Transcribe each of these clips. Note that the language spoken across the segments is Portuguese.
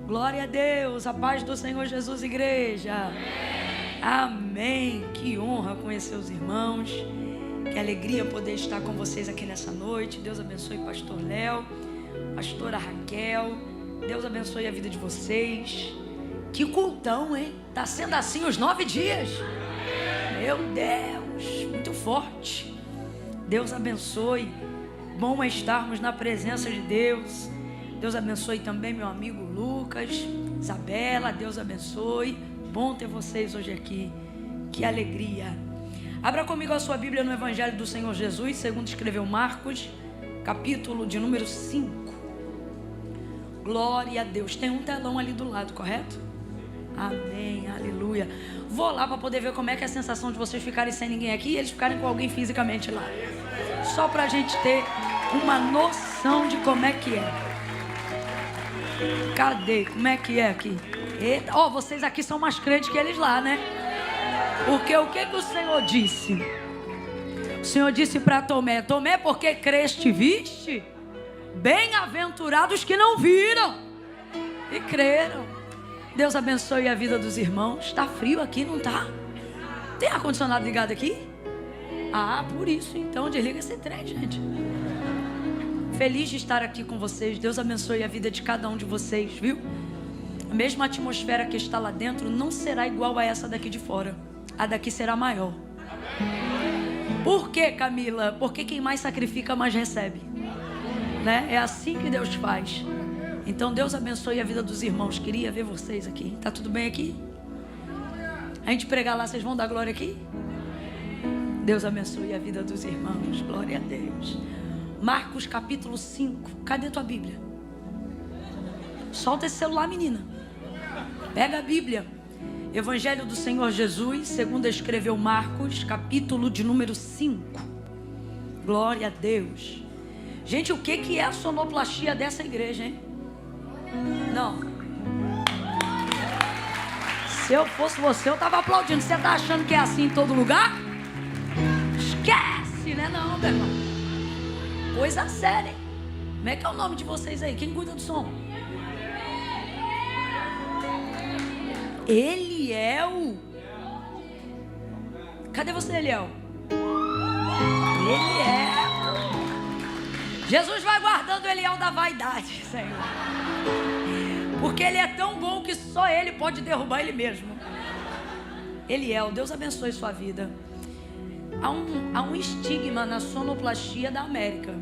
Glória a Deus, a paz do Senhor Jesus, igreja. Amém. Que honra conhecer os irmãos. Que alegria poder estar com vocês aqui nessa noite. Deus abençoe pastor Léo, pastora Raquel. Deus abençoe a vida de vocês. Que cultão, hein? Tá sendo assim os 9 dias. Meu Deus, muito forte. Deus abençoe. Bom é estarmos na presença de Deus. Deus abençoe também meu amigo Lucas, Isabela. Deus abençoe. Bom ter vocês hoje aqui. Que alegria. Abra comigo a sua Bíblia no Evangelho do Senhor Jesus, segundo escreveu Marcos, capítulo de número 5. Glória a Deus. Tem um telão ali do lado, correto? Amém, aleluia. Vou lá para poder ver como é que é a sensação de vocês ficarem sem ninguém aqui e eles ficarem com alguém fisicamente lá. Só para a gente ter uma noção de como é que é. Cadê? Como é que é aqui? Eita, ó, vocês aqui são mais crentes que eles lá, né? Porque o que o Senhor disse? O Senhor disse para Tomé: Tomé, porque creste e viste? Bem-aventurados que não viram e creram. Deus abençoe a vida dos irmãos. Está frio aqui, não tá? Tem ar-condicionado ligado aqui? Ah, por isso então desliga esse trem, gente. Feliz de estar aqui com vocês. Deus abençoe a vida de cada um de vocês, viu? A mesma atmosfera que está lá dentro não será igual a essa daqui de fora. A daqui será maior. Por quê, Camila? Porque quem mais sacrifica, mais recebe, né? É assim que Deus faz. Então Deus abençoe a vida dos irmãos. Queria ver vocês aqui. Tá tudo bem aqui? A gente pregar lá, vocês vão dar glória aqui? Deus abençoe a vida dos irmãos. Glória a Deus. Marcos capítulo 5. Cadê tua Bíblia? Solta esse celular, menina. Pega a Bíblia. Evangelho do Senhor Jesus, segundo escreveu Marcos, capítulo de número 5. Glória a Deus. Gente, o que é a sonoplastia dessa igreja, hein? Não. Se eu fosse você, eu tava aplaudindo. Você tá achando que é assim em todo lugar? Esquece, né? Não, meu irmão. Coisa séria, hein? Como é que é o nome de vocês aí? Quem cuida do som? Eliel. Cadê você, Eliel? Eliel. Jesus vai guardando o Eliel da vaidade, Senhor. Porque ele é tão bom que só ele pode derrubar ele mesmo. Eliel, Deus abençoe sua vida. Há um estigma na sonoplastia da América.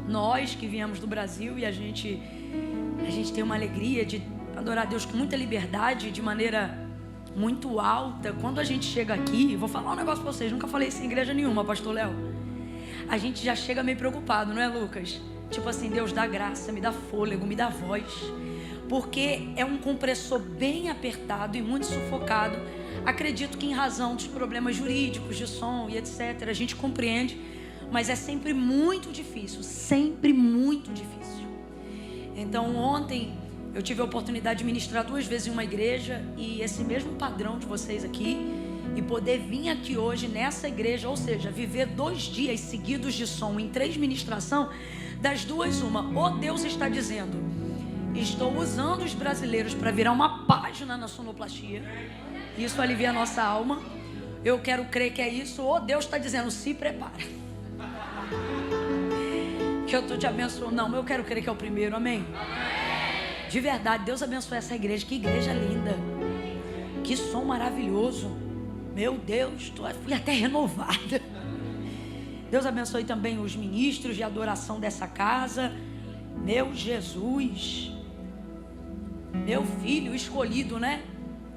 Nós que viemos do Brasil e a gente tem uma alegria de adorar a Deus com muita liberdade, de maneira muito alta. Quando a gente chega aqui, vou falar um negócio pra vocês, nunca falei isso em igreja nenhuma, pastor Léo. A gente já chega meio preocupado, não é, Lucas? Tipo assim, Deus dá graça, me dá fôlego, me dá voz. Porque é um compressor bem apertado e muito sufocado. Acredito que em razão dos problemas jurídicos, de som e etc, a gente compreende, mas é sempre muito difícil, sempre muito difícil. Então ontem eu tive a oportunidade de ministrar 2 vezes em uma igreja e esse mesmo padrão de vocês aqui, e poder vir aqui hoje nessa igreja, ou seja, viver 2 dias seguidos de som em 3 ministrações, das duas uma, ou Deus está dizendo: estou usando os brasileiros para virar uma página na sonoplastia, isso alivia a nossa alma, eu quero crer que é isso, ou Deus está dizendo: se prepara, que eu estou te abençoando. Não, eu quero crer que é o primeiro, amém? De verdade, Deus abençoe essa igreja. Que igreja linda, que som maravilhoso. Meu Deus, fui até renovada. Deus abençoe também os ministros de adoração dessa casa. Meu Jesus, meu filho escolhido, né?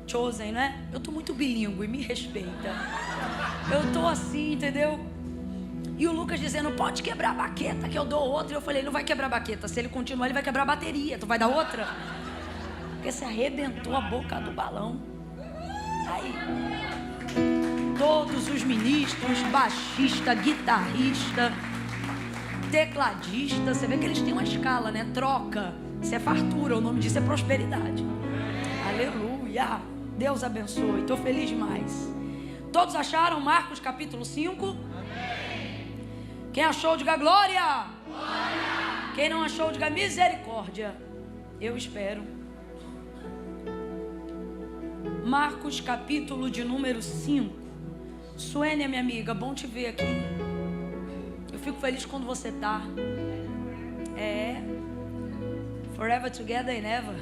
Chosen, né? Eu tô muito bilíngue, me respeita. Eu tô assim, entendeu? E o Lucas dizendo: pode quebrar a baqueta que eu dou outra. E eu falei: não vai quebrar a baqueta. Se ele continuar, ele vai quebrar a bateria. Tu vai dar outra? Porque você arrebentou a boca do balão. Aí todos os ministros, baixista, guitarrista, tecladista, você vê que eles têm uma escala, né? Troca. Isso é fartura, o nome disso é prosperidade. Aleluia. Deus abençoe. Estou feliz demais. Todos acharam Marcos capítulo 5? Quem achou, diga glória. Glória. Quem não achou, diga misericórdia. Eu espero Marcos, capítulo de número 5. Suênia, minha amiga, bom te ver aqui. Eu fico feliz quando você tá. Forever together and ever.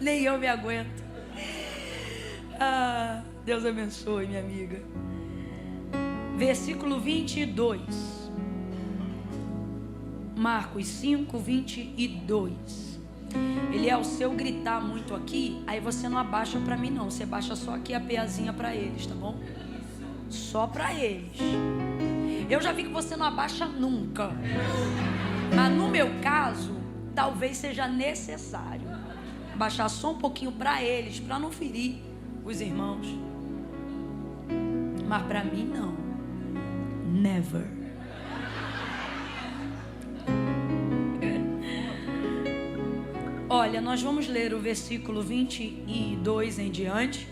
Nem eu me aguento. Deus abençoe, minha amiga. Versículo 22. Marcos 5, 22. Ele é o seu gritar muito aqui. Aí você não abaixa pra mim não. Você baixa só aqui a peazinha pra eles, tá bom? Só pra eles. Eu já vi que você não abaixa nunca. Mas no meu caso, talvez seja necessário baixar só um pouquinho pra eles, pra não ferir os irmãos. Mas pra mim não. Never. Olha, nós vamos ler o versículo 22 em diante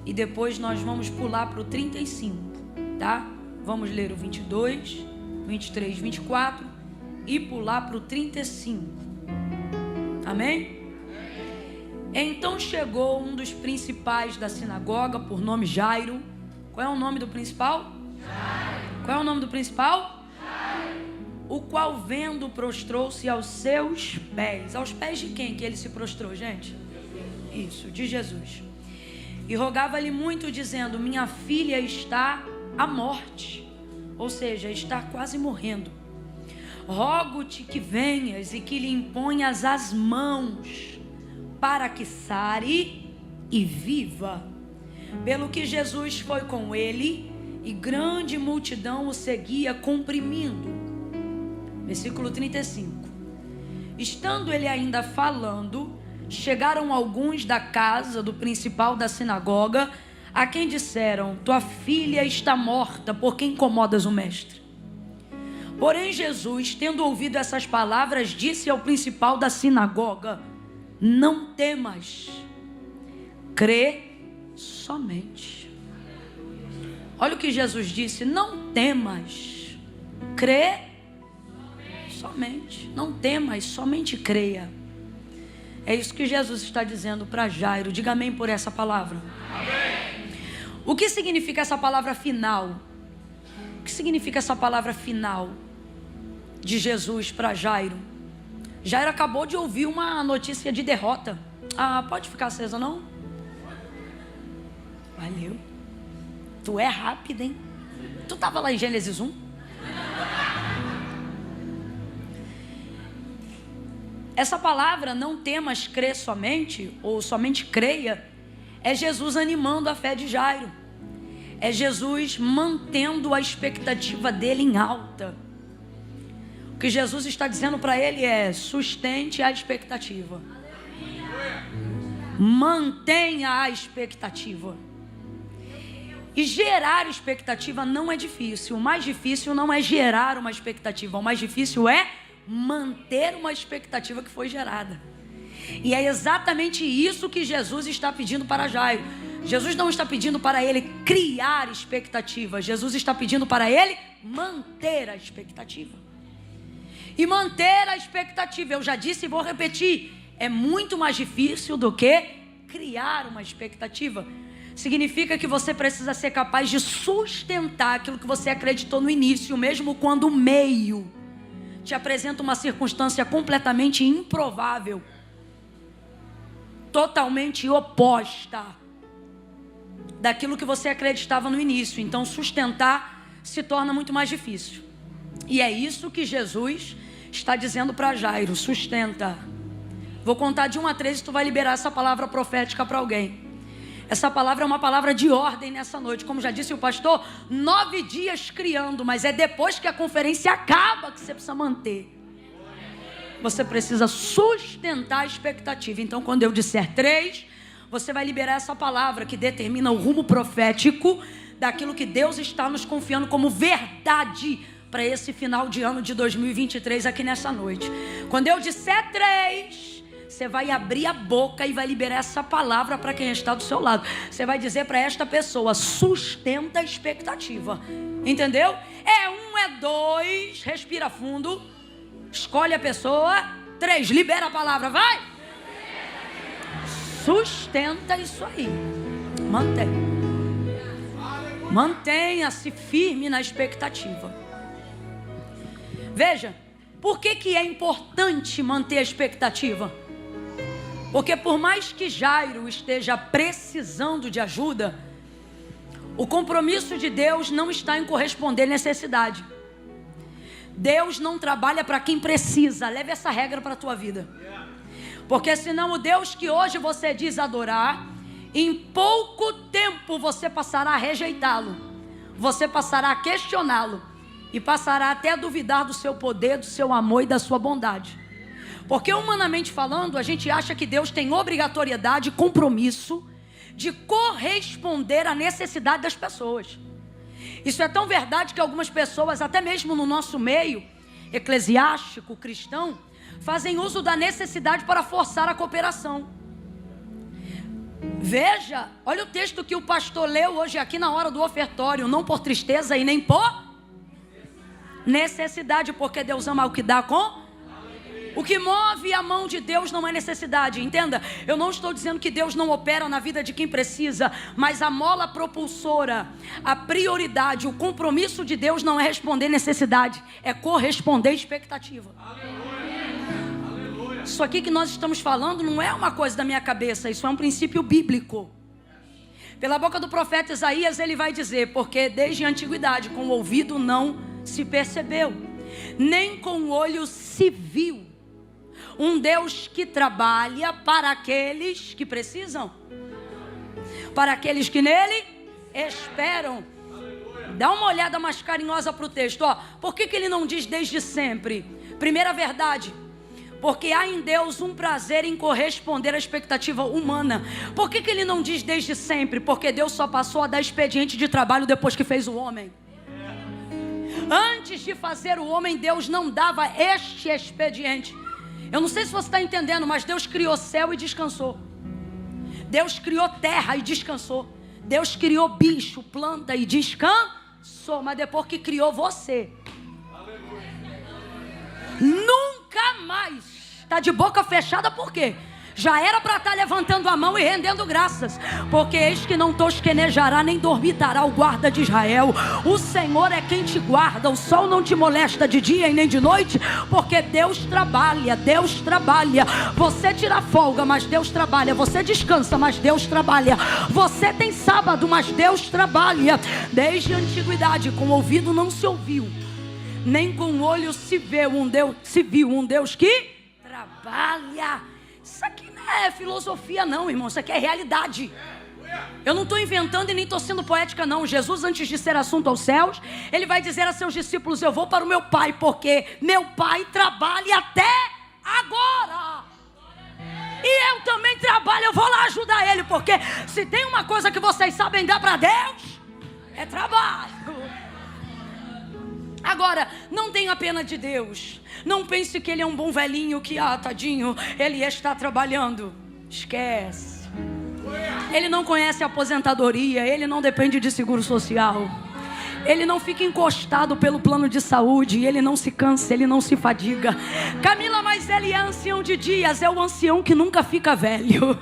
e depois nós vamos pular para o 35, tá? Vamos ler o 22, 23, 24 e pular para o 35. Amém? Então chegou um dos principais da sinagoga, por nome Jairo. Qual é o nome do principal? Jairo. Qual é o nome do principal? Jairo. O qual vendo prostrou-se aos seus pés. Aos pés de quem que ele se prostrou, gente? Isso, de Jesus. E rogava-lhe muito, dizendo: minha filha está à morte. Ou seja, está quase morrendo. Rogo-te que venhas e que lhe imponhas as mãos, para que sare e viva. Pelo que Jesus foi com ele, e grande multidão o seguia comprimindo. Versículo 35. Estando ele ainda falando, chegaram alguns da casa do principal da sinagoga, a quem disseram: tua filha está morta, por que incomodas o mestre? Porém Jesus, tendo ouvido essas palavras, disse ao principal da sinagoga: não temas, crê somente. Olha o que Jesus disse: não temas, crê somente. Não temas, somente creia. É isso que Jesus está dizendo para Jairo. Diga amém por essa palavra. Amém. O que significa essa palavra final? O que significa essa palavra final de Jesus para Jairo? Jairo acabou de ouvir uma notícia de derrota. Pode ficar acesa não? Valeu. Tu é rápido, hein? Tu estava lá em Gênesis 1? Essa palavra, não temas, crê somente, ou somente creia, é Jesus animando a fé de Jairo. É Jesus mantendo a expectativa dele em alta. O que Jesus está dizendo para ele é: sustente a expectativa. Mantenha a expectativa. E gerar expectativa não é difícil. O mais difícil não é gerar uma expectativa. O mais difícil é manter uma expectativa que foi gerada. E é exatamente isso que Jesus está pedindo para Jairo. Jesus não está pedindo para ele criar expectativa. Jesus está pedindo para ele manter a expectativa. E manter a expectativa, eu já disse e vou repetir, é muito mais difícil do que criar uma expectativa. Significa que você precisa ser capaz de sustentar aquilo que você acreditou no início, mesmo quando o meio te apresenta uma circunstância completamente improvável, totalmente oposta daquilo que você acreditava no início. Então sustentar se torna muito mais difícil. E é isso que Jesus está dizendo para Jairo: sustenta. Vou contar de 1 a 3 e tu vai liberar essa palavra profética para alguém. Essa palavra é uma palavra de ordem nessa noite. Como já disse o pastor, 9 dias criando, mas é depois que a conferência acaba que você precisa manter. Você precisa sustentar a expectativa. Então, quando eu disser 3, você vai liberar essa palavra que determina o rumo profético daquilo que Deus está nos confiando como verdade para esse final de ano de 2023 aqui nessa noite. Quando eu disser 3, você vai abrir a boca e vai liberar essa palavra para quem está do seu lado. Você vai dizer para esta pessoa: sustenta a expectativa. Entendeu? É 1, é 2, respira fundo, escolhe a pessoa 3, libera a palavra, vai. Sustenta isso aí. Mantenha-se firme na expectativa. Veja, por que é importante manter a expectativa? Porque por mais que Jairo esteja precisando de ajuda, o compromisso de Deus não está em corresponder à necessidade. Deus não trabalha para quem precisa. Leve essa regra para a tua vida. Porque senão o Deus que hoje você diz adorar, em pouco tempo você passará a rejeitá-lo. Você passará a questioná-lo. E passará até a duvidar do seu poder, do seu amor e da sua bondade. Porque humanamente falando, a gente acha que Deus tem obrigatoriedade, compromisso de corresponder à necessidade das pessoas. Isso é tão verdade que algumas pessoas, até mesmo no nosso meio eclesiástico, cristão, fazem uso da necessidade para forçar a cooperação. Veja, olha o texto que o pastor leu hoje aqui na hora do ofertório. Não por tristeza e nem por necessidade, porque Deus ama o que dá com... O que move a mão de Deus não é necessidade, entenda. Eu não estou dizendo que Deus não opera na vida de quem precisa, mas a mola propulsora, a prioridade, o compromisso de Deus não é responder necessidade, é corresponder expectativa. Aleluia. Isso aqui que nós estamos falando não é uma coisa da minha cabeça, isso é um princípio bíblico. Pela boca do profeta Isaías ele vai dizer: porque desde a antiguidade com o ouvido não se percebeu, nem com o olho se viu, um Deus que trabalha para aqueles que precisam, para aqueles que nele esperam. Dá uma olhada mais carinhosa para o texto. Por que ele não diz desde sempre? Primeira verdade, porque há em Deus um prazer em corresponder à expectativa humana. Por que ele não diz desde sempre? Porque Deus só passou a dar expediente de trabalho depois que fez o homem. Antes de fazer o homem, Deus não dava este expediente. Eu não sei se você está entendendo, mas Deus criou céu e descansou. Deus criou terra e descansou. Deus criou bicho, planta e descansou. Mas depois que criou você, nunca mais. Está de boca fechada por quê? Já era para estar levantando a mão e rendendo graças. Porque eis que não tosquenejará nem dormitará o guarda de Israel. O Senhor é quem te guarda. O sol não te molesta de dia e nem de noite. Porque Deus trabalha, Deus trabalha. Você tira folga, mas Deus trabalha. Você descansa, mas Deus trabalha. Você tem sábado, mas Deus trabalha. Desde a antiguidade com o ouvido não se ouviu, nem com o olho se viu um Deus que trabalha. Isso aqui não é filosofia não, irmão. Isso aqui é realidade. Eu não estou inventando e nem estou sendo poética não. Jesus, antes de ser assunto aos céus, ele vai dizer a seus discípulos: eu vou para o meu Pai, porque meu Pai trabalha até agora. E eu também trabalho, eu vou lá ajudar ele. Porque se tem uma coisa que vocês sabem dar para Deus, é trabalho. Agora, não tenha pena de Deus. Não pense que ele é um bom velhinho que, tadinho, ele está trabalhando. Esquece. Ele não conhece a aposentadoria, ele não depende de seguro social. Ele não fica encostado pelo plano de saúde, ele não se cansa, ele não se fadiga. Camila, mas ele é ancião de dias, é o ancião que nunca fica velho.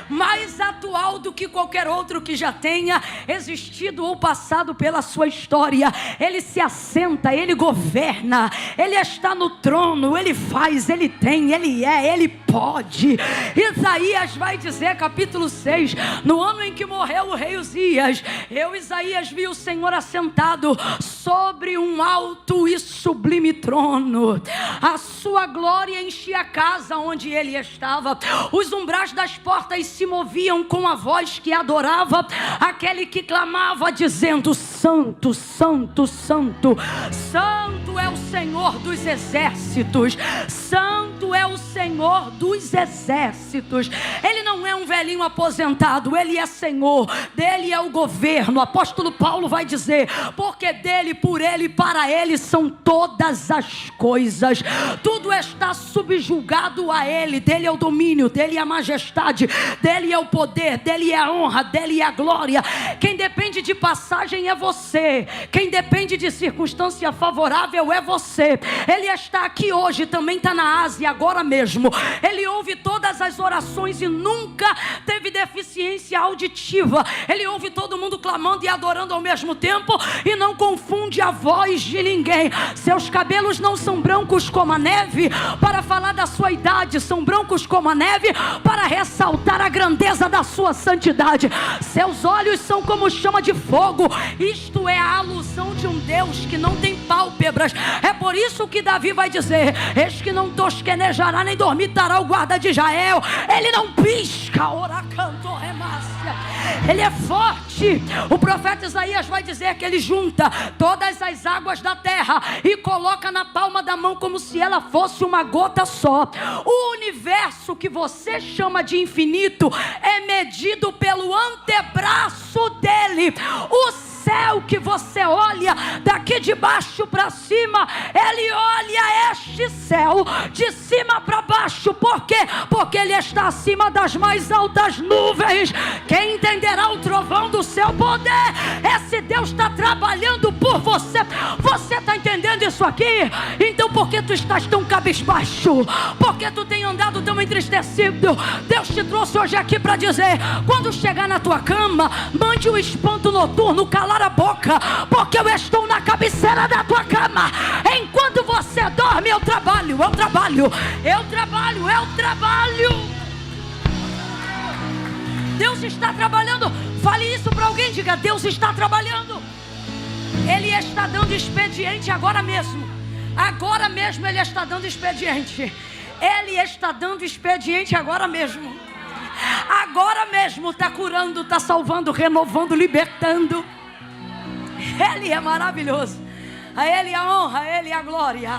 Mais atual do que qualquer outro que já tenha existido ou passado pela sua história. Ele se assenta, ele governa, ele está no trono, ele faz, ele tem, ele é, ele pode. Isaías vai dizer, capítulo 6, no ano em que morreu o rei Uzias, eu, Isaías, vi o Senhor assentado sobre um alto e sublime trono. A sua glória enchia a casa onde ele estava. Os umbrais das portas se moviam com a voz que adorava aquele que clamava dizendo: Santo, Santo, Santo, Santo é o Senhor dos exércitos. Santo é o Senhor dos exércitos. Ele não é um velhinho aposentado, ele é Senhor, dele é o governo. O apóstolo Paulo vai dizer: porque dele, por ele e para ele são todas as coisas. Tudo está subjugado a ele. Dele é o domínio, dele é a majestade, dele é o poder, dele é a honra, dele é a glória. Quem depende de passagem é você. Quem depende de circunstância favorável é você. Ele está aqui hoje, também está na Ásia agora mesmo. Ele ouve todas as orações e nunca teve deficiência auditiva. Ele ouve todo mundo clamando e adorando ao mesmo tempo e não confunde a voz de ninguém. Seus cabelos não são brancos como a neve para falar da sua idade, são brancos como a neve para ressaltar a grandeza da sua santidade. Seus olhos são como chama de fogo. Isto é a alusão de um Deus que não tem pálpebras. É por isso que Davi vai dizer: eis que não tosquenejará nem dormitará o guarda de Israel. Ele não pisca, oracanto remácia. Ele é forte. O profeta Isaías vai dizer que ele junta todas as águas da terra e coloca na palma da mão como se ela fosse uma gota só. O universo que você chama de infinito é medido pelo antebraço dele. O céu que você olha daqui de baixo para cima, ele olha este céu de cima para baixo. Por quê? Porque ele está acima das mais altas nuvens. Quem entenderá o trovão do seu poder? Esse Deus está trabalhando por você. Você está entendendo isso aqui? Então por que tu estás tão cabisbaixo? Por que tu tem andado tão entristecido? Deus te trouxe hoje aqui para dizer: quando chegar na tua cama, mande o espanto noturno calar a boca, porque eu estou na cabeceira da tua cama. Enquanto você dorme, eu trabalho. Deus está trabalhando. Fale isso para alguém, diga: Deus está trabalhando. Ele está dando expediente agora mesmo. Agora mesmo Ele está dando expediente. Ele está dando expediente agora mesmo. Agora mesmo está curando, está salvando, renovando, libertando. Ele é maravilhoso. A Ele a honra, a Ele a glória.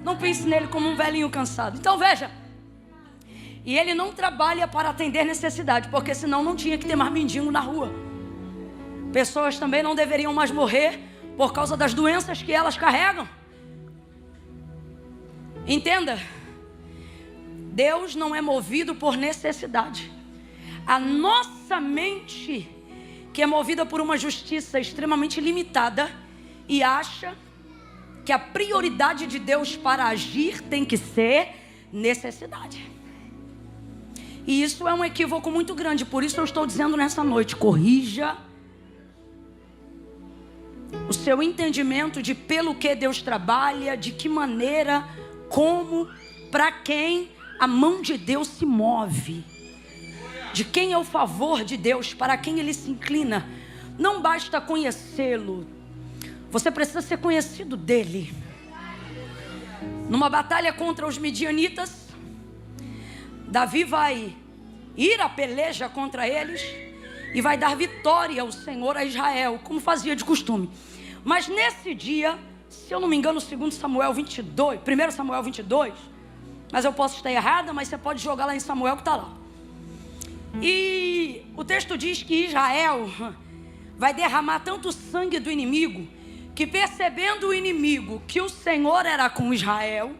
Não pense nele como um velhinho cansado. Então veja, e Ele não trabalha para atender necessidade, porque senão não tinha que ter mais mendigo na rua. Pessoas também não deveriam mais morrer por causa das doenças que elas carregam. Entenda, Deus não é movido por necessidade. A nossa mente, que é movida por uma justiça extremamente limitada, e acha que a prioridade de Deus para agir tem que ser necessidade. E isso é um equívoco muito grande. Por isso eu estou dizendo nessa noite: corrija o seu entendimento de pelo que Deus trabalha, de que maneira, como, para quem a mão de Deus se move, de quem é o favor de Deus, para quem Ele se inclina. Não basta conhecê-lo, você precisa ser conhecido dele. Numa batalha contra os midianitas, Davi vai ir à peleja contra eles e vai dar vitória ao Senhor a Israel, como fazia de costume. Mas nesse dia, se eu não me engano, 2 Samuel 22, 1 Samuel 22, mas eu posso estar errada, mas você pode jogar lá em Samuel que está lá. E o texto diz que Israel vai derramar tanto sangue do inimigo, que percebendo o inimigo que o Senhor era com Israel,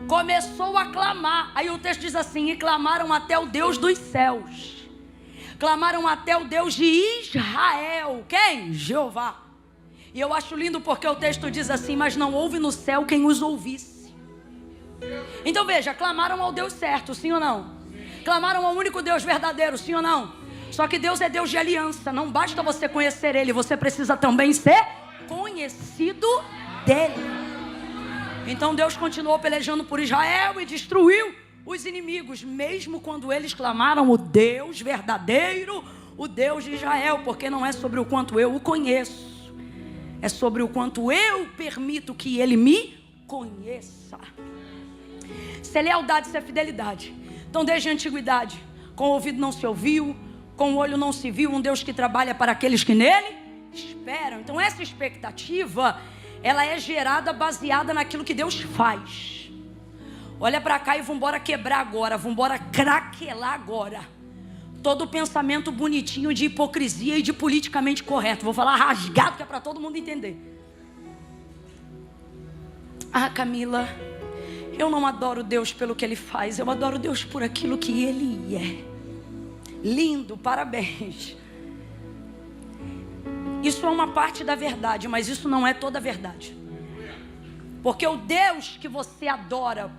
começou a clamar. Aí o texto diz assim: e clamaram até o Deus dos céus, clamaram até o Deus de Israel. Quem? Jeová. E eu acho lindo porque o texto diz assim: mas não houve no céu quem os ouvisse. Então veja, clamaram ao Deus certo, sim ou não? Clamaram ao único Deus verdadeiro, sim ou não? Só que Deus é Deus de aliança. Não basta você conhecer Ele, você precisa também ser conhecido dele. Então Deus continuou pelejando por Israel e destruiu os inimigos, mesmo quando eles clamaram o Deus verdadeiro, o Deus de Israel. Porque não é sobre o quanto eu o conheço, é sobre o quanto eu permito que Ele me conheça. Isso é lealdade, isso é fidelidade. Então desde a antiguidade, com o ouvido não se ouviu, com o olho não se viu, um Deus que trabalha para aqueles que nele esperam. Então essa expectativa, ela é gerada baseada naquilo que Deus faz. Olha para cá e vamos embora quebrar agora, vamos embora craquelar agora todo o pensamento bonitinho de hipocrisia e de politicamente correto. Vou falar rasgado, que é para todo mundo entender. Ah, Camila, eu não adoro Deus pelo que Ele faz, eu adoro Deus por aquilo que Ele é. Lindo, parabéns. Isso é uma parte da verdade, mas isso não é toda a verdade. Porque o Deus que você adora,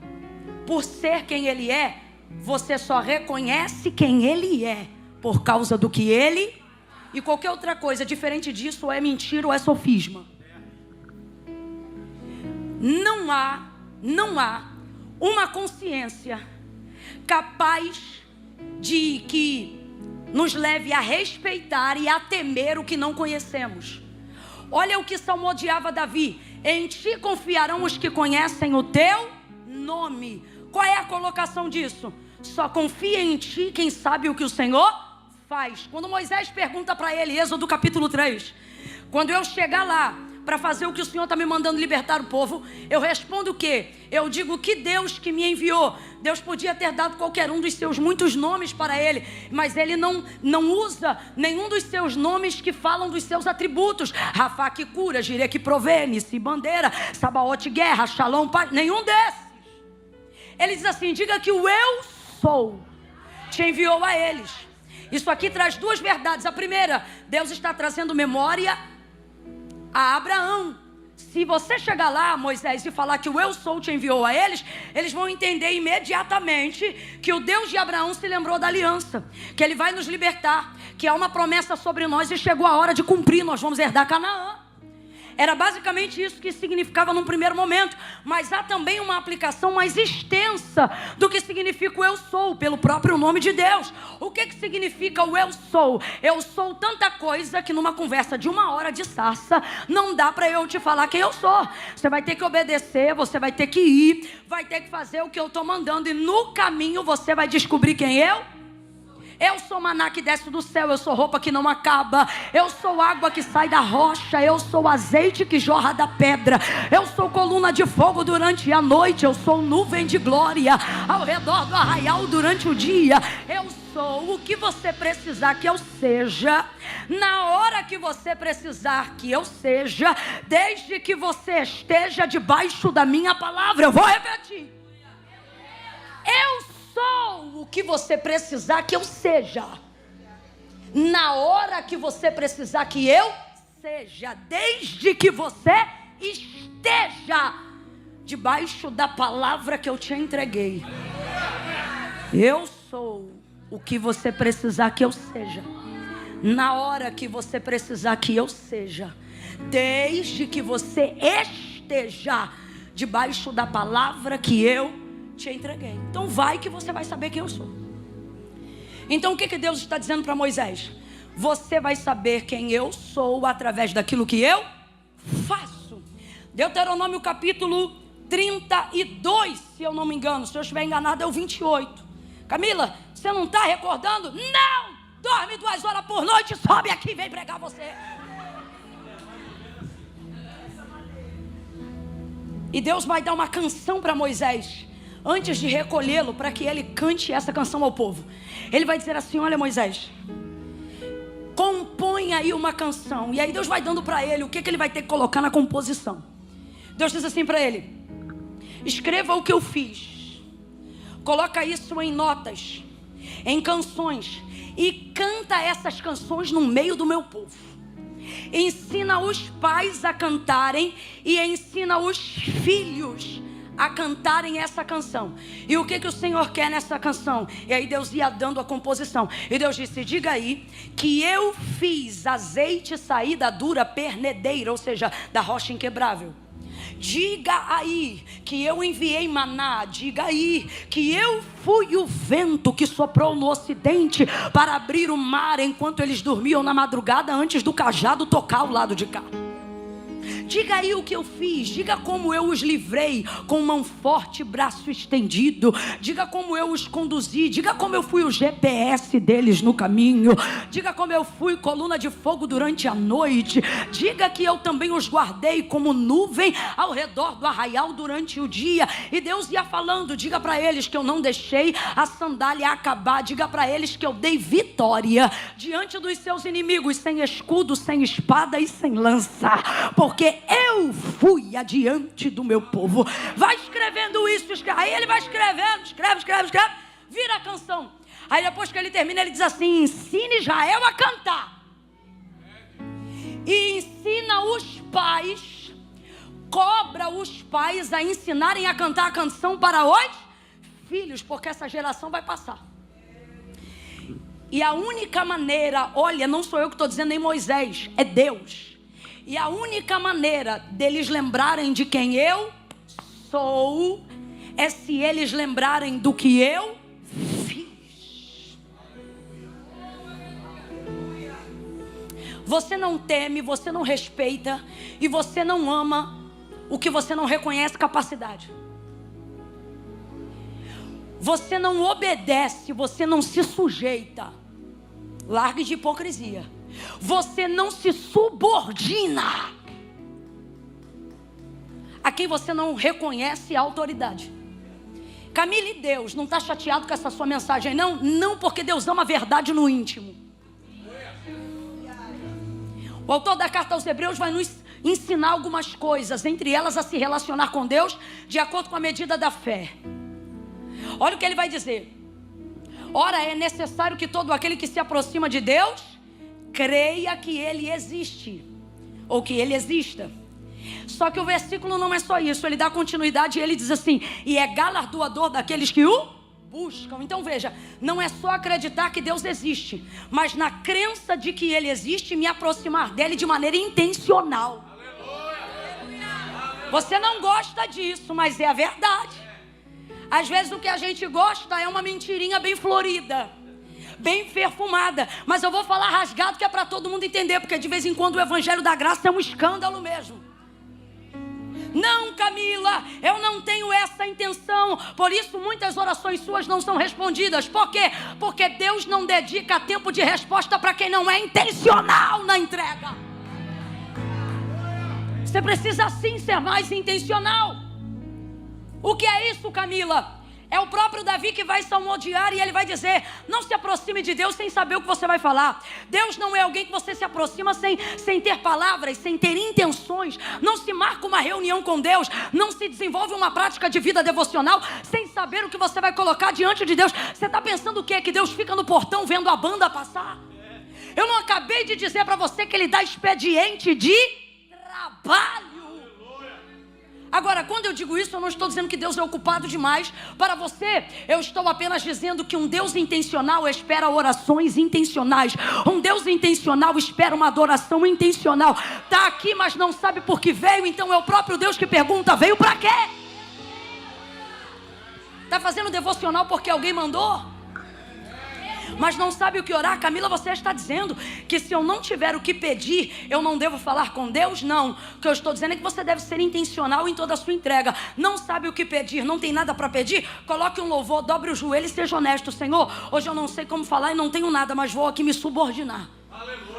por ser quem Ele é, você só reconhece quem Ele é por causa do que Ele... E qualquer outra coisa diferente disso ou é mentira ou é sofisma. Não há uma consciência capaz de que nos leve a respeitar e a temer o que não conhecemos. Olha o que salmodiava Davi: em ti confiarão os que conhecem o teu nome. Qual é a colocação disso? Só confia em ti quem sabe o que o Senhor faz. Quando Moisés pergunta para ele, Êxodo capítulo 3, quando eu chegar lá para fazer o que o Senhor está me mandando libertar o povo, eu respondo o quê? Eu digo que Deus que me enviou. Deus podia ter dado qualquer um dos seus muitos nomes para ele, mas ele não usa nenhum dos seus nomes que falam dos seus atributos. Rafá que cura, Jireh que provê, Nissi bandeira, Sabaote guerra, Shalom paz, nenhum desses. Ele diz assim: diga que o eu sou te enviou a eles. Isso aqui traz duas verdades. A primeira, Deus está trazendo memória a Abraão. Se você chegar lá, Moisés, e falar que o eu sou te enviou a eles, eles vão entender imediatamente que o Deus de Abraão se lembrou da aliança, que Ele vai nos libertar, que há uma promessa sobre nós e chegou a hora de cumprir, nós vamos herdar Canaã. Era basicamente isso que significava num primeiro momento. Mas há também uma aplicação mais extensa do que significa o eu sou, pelo próprio nome de Deus. O que significa o eu sou? Eu sou tanta coisa que numa conversa de 1 hora de sarça, não dá para eu te falar quem eu sou. Você vai ter que obedecer, você vai ter que ir, vai ter que fazer o que eu estou mandando. E no caminho você vai descobrir quem eu sou maná que desce do céu, eu sou roupa que não acaba, eu sou água que sai da rocha, eu sou azeite que jorra da pedra, eu sou coluna de fogo durante a noite, eu sou nuvem de glória ao redor do arraial durante o dia. Eu sou o que você precisar que eu seja, na hora que você precisar que eu seja, desde que você esteja debaixo da minha palavra. Eu vou repetir: eu sou o que você precisar que eu seja, na hora que você precisar que eu seja, desde que você esteja debaixo da palavra que eu te entreguei. Eu sou o que você precisar que eu seja, na hora que você precisar que eu seja, desde que você esteja debaixo da palavra que eu te entreguei. Então vai que você vai saber quem eu sou. Então o que Deus está dizendo para Moisés? Você vai saber quem eu sou através daquilo que eu faço. Deuteronômio capítulo 32, se eu não me engano. Se eu estiver enganado é o 28. Camila, você não está recordando? Não! Dorme 2 horas por noite, sobe aqui e vem pregar você. E Deus vai dar uma canção para Moisés antes de recolhê-lo, para que ele cante essa canção ao povo. Ele vai dizer assim: olha, Moisés, compõe aí uma canção. E aí Deus vai dando para ele o que ele vai ter que colocar na composição. Deus diz assim para ele: escreva o que eu fiz, coloca isso em notas, em canções, e canta essas canções no meio do meu povo. Ensina os pais a cantarem e ensina os filhos a cantarem essa canção. E o que o Senhor quer nessa canção? E aí Deus ia dando a composição. E Deus disse: diga aí que eu fiz azeite sair da dura pernedeira, ou seja, da rocha inquebrável. Diga aí que eu enviei maná. Diga aí que eu fui o vento que soprou no ocidente para abrir o mar enquanto eles dormiam na madrugada, antes do cajado tocar ao lado de cá. Diga aí o que eu fiz. Diga como eu os livrei com mão forte e braço estendido. Diga como eu os conduzi. Diga como eu fui o GPS deles no caminho. Diga como eu fui coluna de fogo durante a noite. Diga que eu também os guardei como nuvem ao redor do arraial durante o dia. E Deus ia falando: diga para eles que eu não deixei a sandália acabar. Diga para eles que eu dei vitória diante dos seus inimigos, sem escudo, sem espada e sem lança, porque eu fui adiante do meu povo. Vai escrevendo isso, escreve. Aí ele vai escrevendo, escreve, vira a canção. Aí depois que ele termina, ele diz assim: ensine Israel a cantar, e ensina os pais cobra os pais a ensinarem a cantar a canção para os filhos, porque essa geração vai passar. E a única maneira, olha, não sou eu que estou dizendo, nem Moisés, é Deus. E a única maneira deles lembrarem de quem eu sou é se eles lembrarem do que eu fiz. Você não teme, você não respeita e você não ama o que você não reconhece capacidade. Você não obedece, você não se sujeita. Largue de hipocrisia. Você não se subordina a quem você não reconhece a autoridade. Camille, Deus não está chateado com essa sua mensagem, não? Não, porque Deus ama a verdade no íntimo. O autor da carta aos Hebreus vai nos ensinar algumas coisas, entre elas a se relacionar com Deus de acordo com a medida da fé. Olha o que ele vai dizer. Ora, é necessário que todo aquele que se aproxima de Deus creia que Ele existe, ou que Ele exista. Só que o versículo não é só isso, ele dá continuidade e ele diz assim: e é galardoador daqueles que o buscam. Então veja, não é só acreditar que Deus existe, mas na crença de que Ele existe, me aproximar dEle de maneira intencional. Você não gosta disso, mas é a verdade. Às vezes o que a gente gosta é uma mentirinha bem florida, bem perfumada. Mas eu vou falar rasgado que é para todo mundo entender, porque de vez em quando o evangelho da graça é um escândalo mesmo. Não, Camila, eu não tenho essa intenção. Por isso muitas orações suas não são respondidas. Por quê? Porque Deus não dedica tempo de resposta para quem não é intencional na entrega. Você precisa sim ser mais intencional. O que é isso, Camila? É o próprio Davi que vai salmodiar e ele vai dizer: não se aproxime de Deus sem saber o que você vai falar. Deus não é alguém que você se aproxima sem ter palavras, sem ter intenções. Não se marca uma reunião com Deus, não se desenvolve uma prática de vida devocional sem saber o que você vai colocar diante de Deus. Você está pensando o quê? Que Deus fica no portão vendo a banda passar? Eu não acabei de dizer para você que Ele dá expediente de trabalho. Agora, quando eu digo isso, eu não estou dizendo que Deus é ocupado demais para você. Eu estou apenas dizendo que um Deus intencional espera orações intencionais. Um Deus intencional espera uma adoração intencional. Está aqui, mas não sabe por que veio. Então é o próprio Deus que pergunta: veio para quê? Está fazendo devocional porque alguém mandou? Mas não sabe o que orar? Camila, você está dizendo que se eu não tiver o que pedir, eu não devo falar com Deus? Não. O que eu estou dizendo é que você deve ser intencional em toda a sua entrega. Não sabe o que pedir, não tem nada para pedir? Coloque um louvor, dobre o joelho e seja honesto. Senhor, hoje eu não sei como falar e não tenho nada, mas vou aqui me subordinar.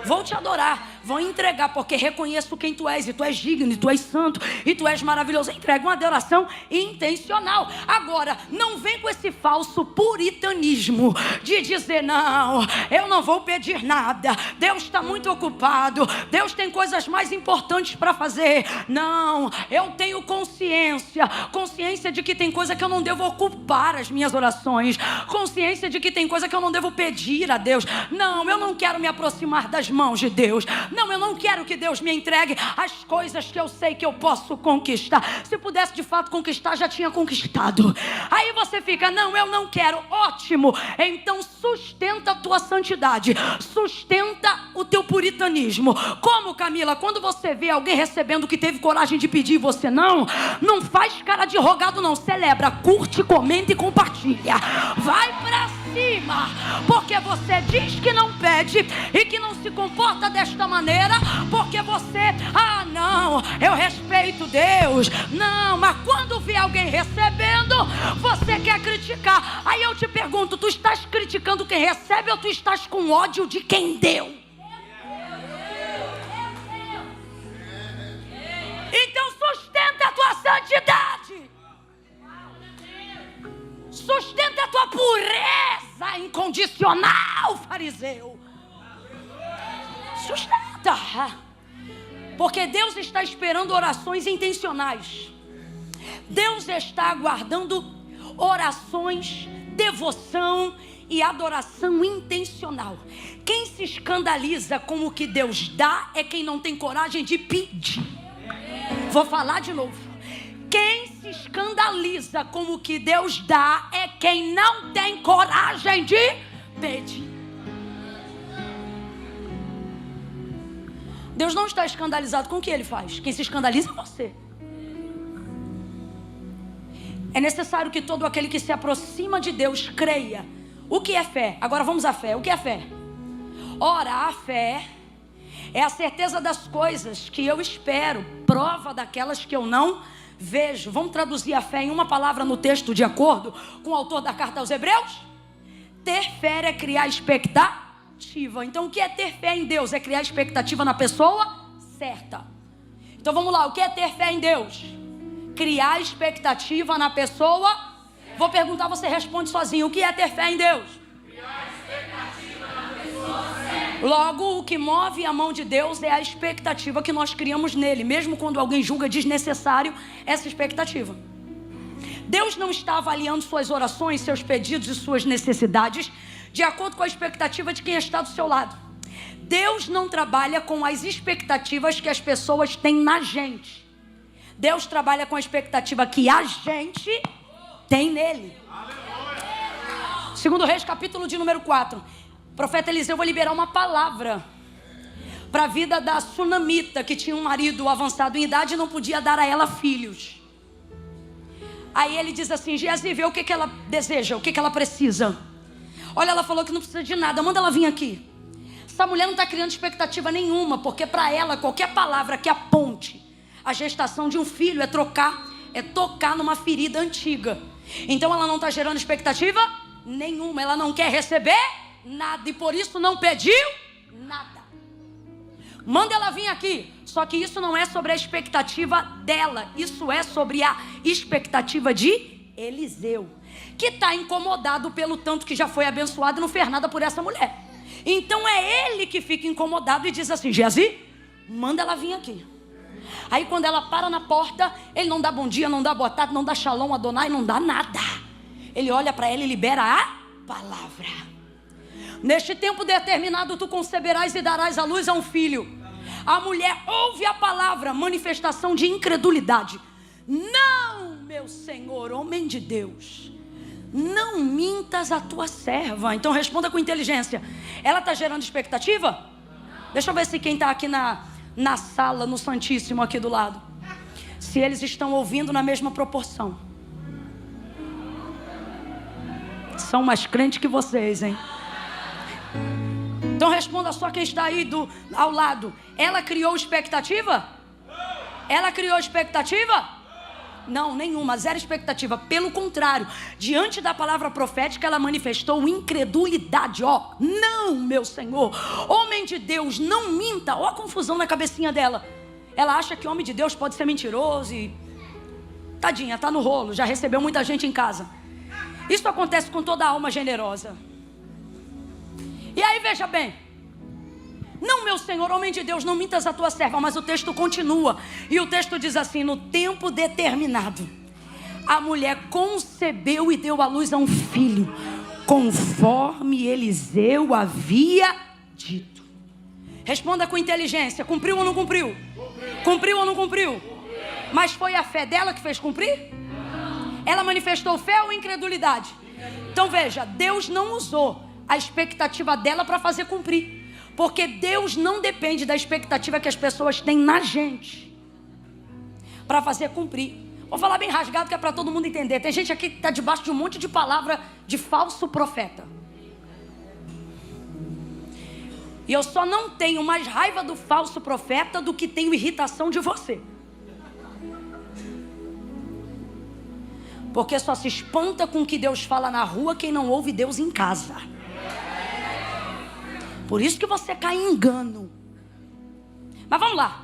Vou te adorar, vou entregar, porque reconheço quem tu és, e tu és digno, e tu és santo, e tu és maravilhoso. Entrega uma adoração intencional. Agora, não vem com esse falso puritanismo de dizer: não, eu não vou pedir nada, Deus está muito ocupado, Deus tem coisas mais importantes para fazer. Não, eu tenho consciência de que tem coisa que eu não devo ocupar as minhas orações, consciência de que tem coisa que eu não devo pedir a Deus. Não, eu não quero me aproximar das mãos de Deus. Não, eu não quero que Deus me entregue as coisas que eu sei que eu posso conquistar. Se pudesse de fato conquistar, já tinha conquistado. Aí você fica: não, eu não quero. Ótimo, então sustenta a tua santidade, sustenta o teu puritanismo. Como, Camila? Quando você vê alguém recebendo que teve coragem de pedir e você não faz cara de rogado, não. Celebra, curte, comenta e compartilha. Vai pra cima, porque você diz que não pede e que não se comporta desta maneira, porque você: ah, não, eu respeito Deus. Não, mas quando vê alguém recebendo, você quer criticar. Aí eu te pergunto: tu estás criticando quem recebe ou tu estás com ódio de quem deu? Então sustenta a tua santidade, sustenta a tua pureza incondicional, fariseu. Sustenta. Porque Deus está esperando orações intencionais. Deus está aguardando orações, devoção e adoração intencional. Quem se escandaliza com o que Deus dá é quem não tem coragem de pedir. Vou falar de novo. Quem se escandaliza com o que Deus dá é quem não tem coragem de pedir. Deus não está escandalizado com o que Ele faz. Quem se escandaliza é você. É necessário que todo aquele que se aproxima de Deus creia. O que é fé? Agora vamos à fé. O que é fé? Ora, a fé é a certeza das coisas que eu espero, prova daquelas que eu não vejo. Vamos traduzir a fé em uma palavra no texto de acordo com o autor da carta aos Hebreus? Ter fé é criar expectativa. Então o que é ter fé em Deus? É criar expectativa na pessoa certa. Então vamos lá, o que é ter fé em Deus? Criar expectativa na pessoa. Vou perguntar, você responde sozinho. O que é ter fé em Deus? Criar expectativa na pessoa certa. Logo, o que move a mão de Deus é a expectativa que nós criamos nele, mesmo quando alguém julga desnecessário essa expectativa. Deus não está avaliando suas orações, seus pedidos e suas necessidades de acordo com a expectativa de quem está do seu lado. Deus não trabalha com as expectativas que as pessoas têm na gente. Deus trabalha com a expectativa que a gente tem nele. Segundo Reis, capítulo de número 4. O profeta Eliseu vai liberar uma palavra para a vida da sunamita, que tinha um marido avançado em idade e não podia dar a ela filhos. Aí ele diz assim: Geazi, vê o que ela deseja, o que ela precisa. Olha, ela falou que não precisa de nada, manda ela vir aqui. Essa mulher não está criando expectativa nenhuma, porque para ela qualquer palavra que aponte a gestação de um filho é tocar numa ferida antiga. Então ela não está gerando expectativa nenhuma, ela não quer receber nada e por isso não pediu nada. Manda ela vir aqui. Só que isso não é sobre a expectativa dela, isso é sobre a expectativa de Eliseu, que está incomodado pelo tanto que já foi abençoado e não fez nada por essa mulher. Então é ele que fica incomodado e diz assim: Geazi, manda ela vir aqui. Aí quando ela para na porta, ele não dá bom dia, não dá boa tarde, não dá shalom Adonai, não dá nada. Ele olha para ela e libera a palavra: neste tempo determinado tu conceberás e darás à luz a um filho. A mulher ouve a palavra, manifestação de incredulidade. Não, meu Senhor, homem de Deus, não mintas a tua serva. Então responda com inteligência. Ela está gerando expectativa? Deixa eu ver se quem está aqui na sala, no Santíssimo aqui do lado, se eles estão ouvindo na mesma proporção. São mais crentes que vocês, hein? Então responda só quem está aí ao lado. Ela criou expectativa? Ela criou expectativa? Não, nenhuma, zero expectativa. Pelo contrário, diante da palavra profética, ela manifestou incredulidade. Ó, não, meu Senhor, homem de Deus, não minta. Ó a confusão na cabecinha dela. Ela acha que homem de Deus pode ser mentiroso e... tadinha, tá no rolo, já recebeu muita gente em casa. Isso acontece com toda alma generosa. E aí veja bem: não, meu Senhor, homem de Deus, não mintas a tua serva. Mas o texto continua, e o texto diz assim: no tempo determinado, a mulher concebeu e deu à luz a um filho, conforme Eliseu havia dito. Responda com inteligência: cumpriu ou não cumpriu? Cumpriu ou não cumpriu? Mas foi a fé dela que fez cumprir? Ela manifestou fé ou incredulidade? Então veja, Deus não usou a expectativa dela para fazer cumprir, porque Deus não depende da expectativa que as pessoas têm na gente para fazer cumprir. Vou falar bem rasgado que é para todo mundo entender. Tem gente aqui que está debaixo de um monte de palavra de falso profeta, e eu só não tenho mais raiva do falso profeta do que tenho irritação de você, porque só se espanta com o que Deus fala na rua quem não ouve Deus em casa. Por isso que você cai em engano. Mas vamos lá.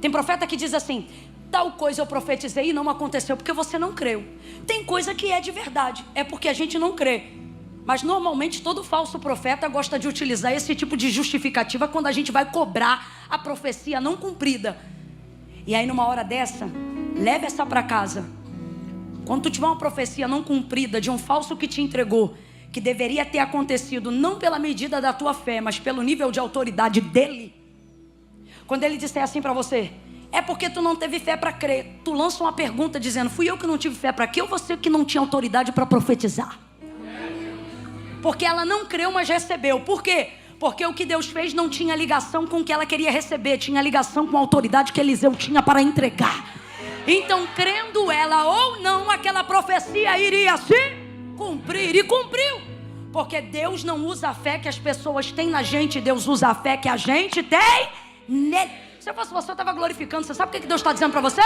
Tem profeta que diz assim: tal coisa eu profetizei e não aconteceu porque você não creu. Tem coisa que é de verdade, é porque a gente não crê. Mas normalmente todo falso profeta gosta de utilizar esse tipo de justificativa quando a gente vai cobrar a profecia não cumprida. E aí numa hora dessa, leve essa para casa. Quando tu tiver uma profecia não cumprida de um falso que te entregou, que deveria ter acontecido não pela medida da tua fé, mas pelo nível de autoridade dele, quando ele disser assim para você: é porque tu não teve fé para crer. Tu lança uma pergunta dizendo: fui eu que não tive fé para quê, ou você que não tinha autoridade para profetizar? Porque ela não creu, mas recebeu. Por quê? Porque o que Deus fez não tinha ligação com o que ela queria receber, tinha ligação com a autoridade que Eliseu tinha para entregar. Então, crendo ela ou não, aquela profecia iria se cumprir. E cumpriu. Porque Deus não usa a fé que as pessoas têm na gente, Deus usa a fé que a gente tem nele. Se eu fosse você, eu estava glorificando. Você sabe o que Deus está dizendo para você?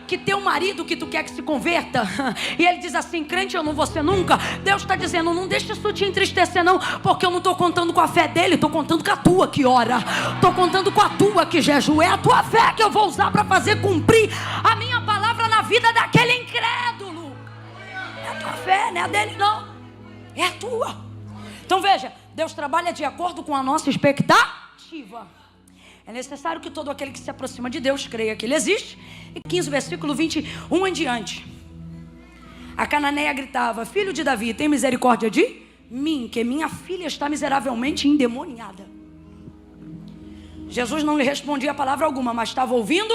Que teu marido que tu quer que se converta, e ele diz assim: crente eu não vou ser nunca. Deus está dizendo: não deixa isso te entristecer não, porque eu não estou contando com a fé dele, estou contando com a tua que ora, estou contando com a tua que jejua. É a tua fé que eu vou usar para fazer cumprir a minha palavra na vida daquele incrédulo. É a tua fé, não é a dele não, é a tua. Então veja, Deus trabalha de acordo com a nossa expectativa. É necessário que todo aquele que se aproxima de Deus creia que Ele existe. E 15, versículo 21 em diante. A cananeia gritava: filho de Davi, tem misericórdia de mim, que minha filha está miseravelmente endemoniada. Jesus não lhe respondia palavra alguma, mas estava ouvindo.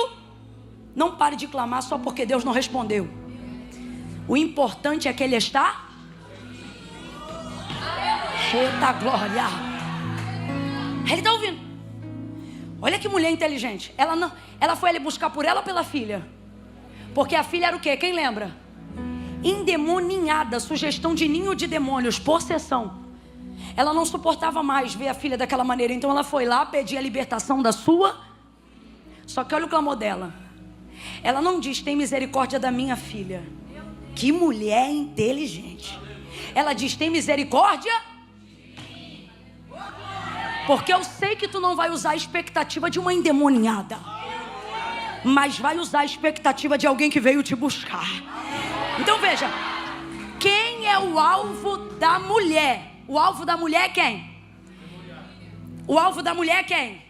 Não pare de clamar só porque Deus não respondeu. O importante é que Ele está. Eita glória! Ele está ouvindo. Olha que mulher inteligente. Ela foi ali buscar por ela ou pela filha? Porque a filha era o quê? Quem lembra? Endemoniada, sugestão de ninho de demônios, possessão. Ela não suportava mais ver a filha daquela maneira. Então ela foi lá pedir a libertação da sua. Só que olha o clamor dela. Ela não diz: tem misericórdia da minha filha. Que mulher inteligente. Ela diz: tem misericórdia. Porque eu sei que tu não vai usar a expectativa de uma endemoniada, mas vai usar a expectativa de alguém que veio te buscar. Então veja, quem é o alvo da mulher? O alvo da mulher é quem? O alvo da mulher é quem?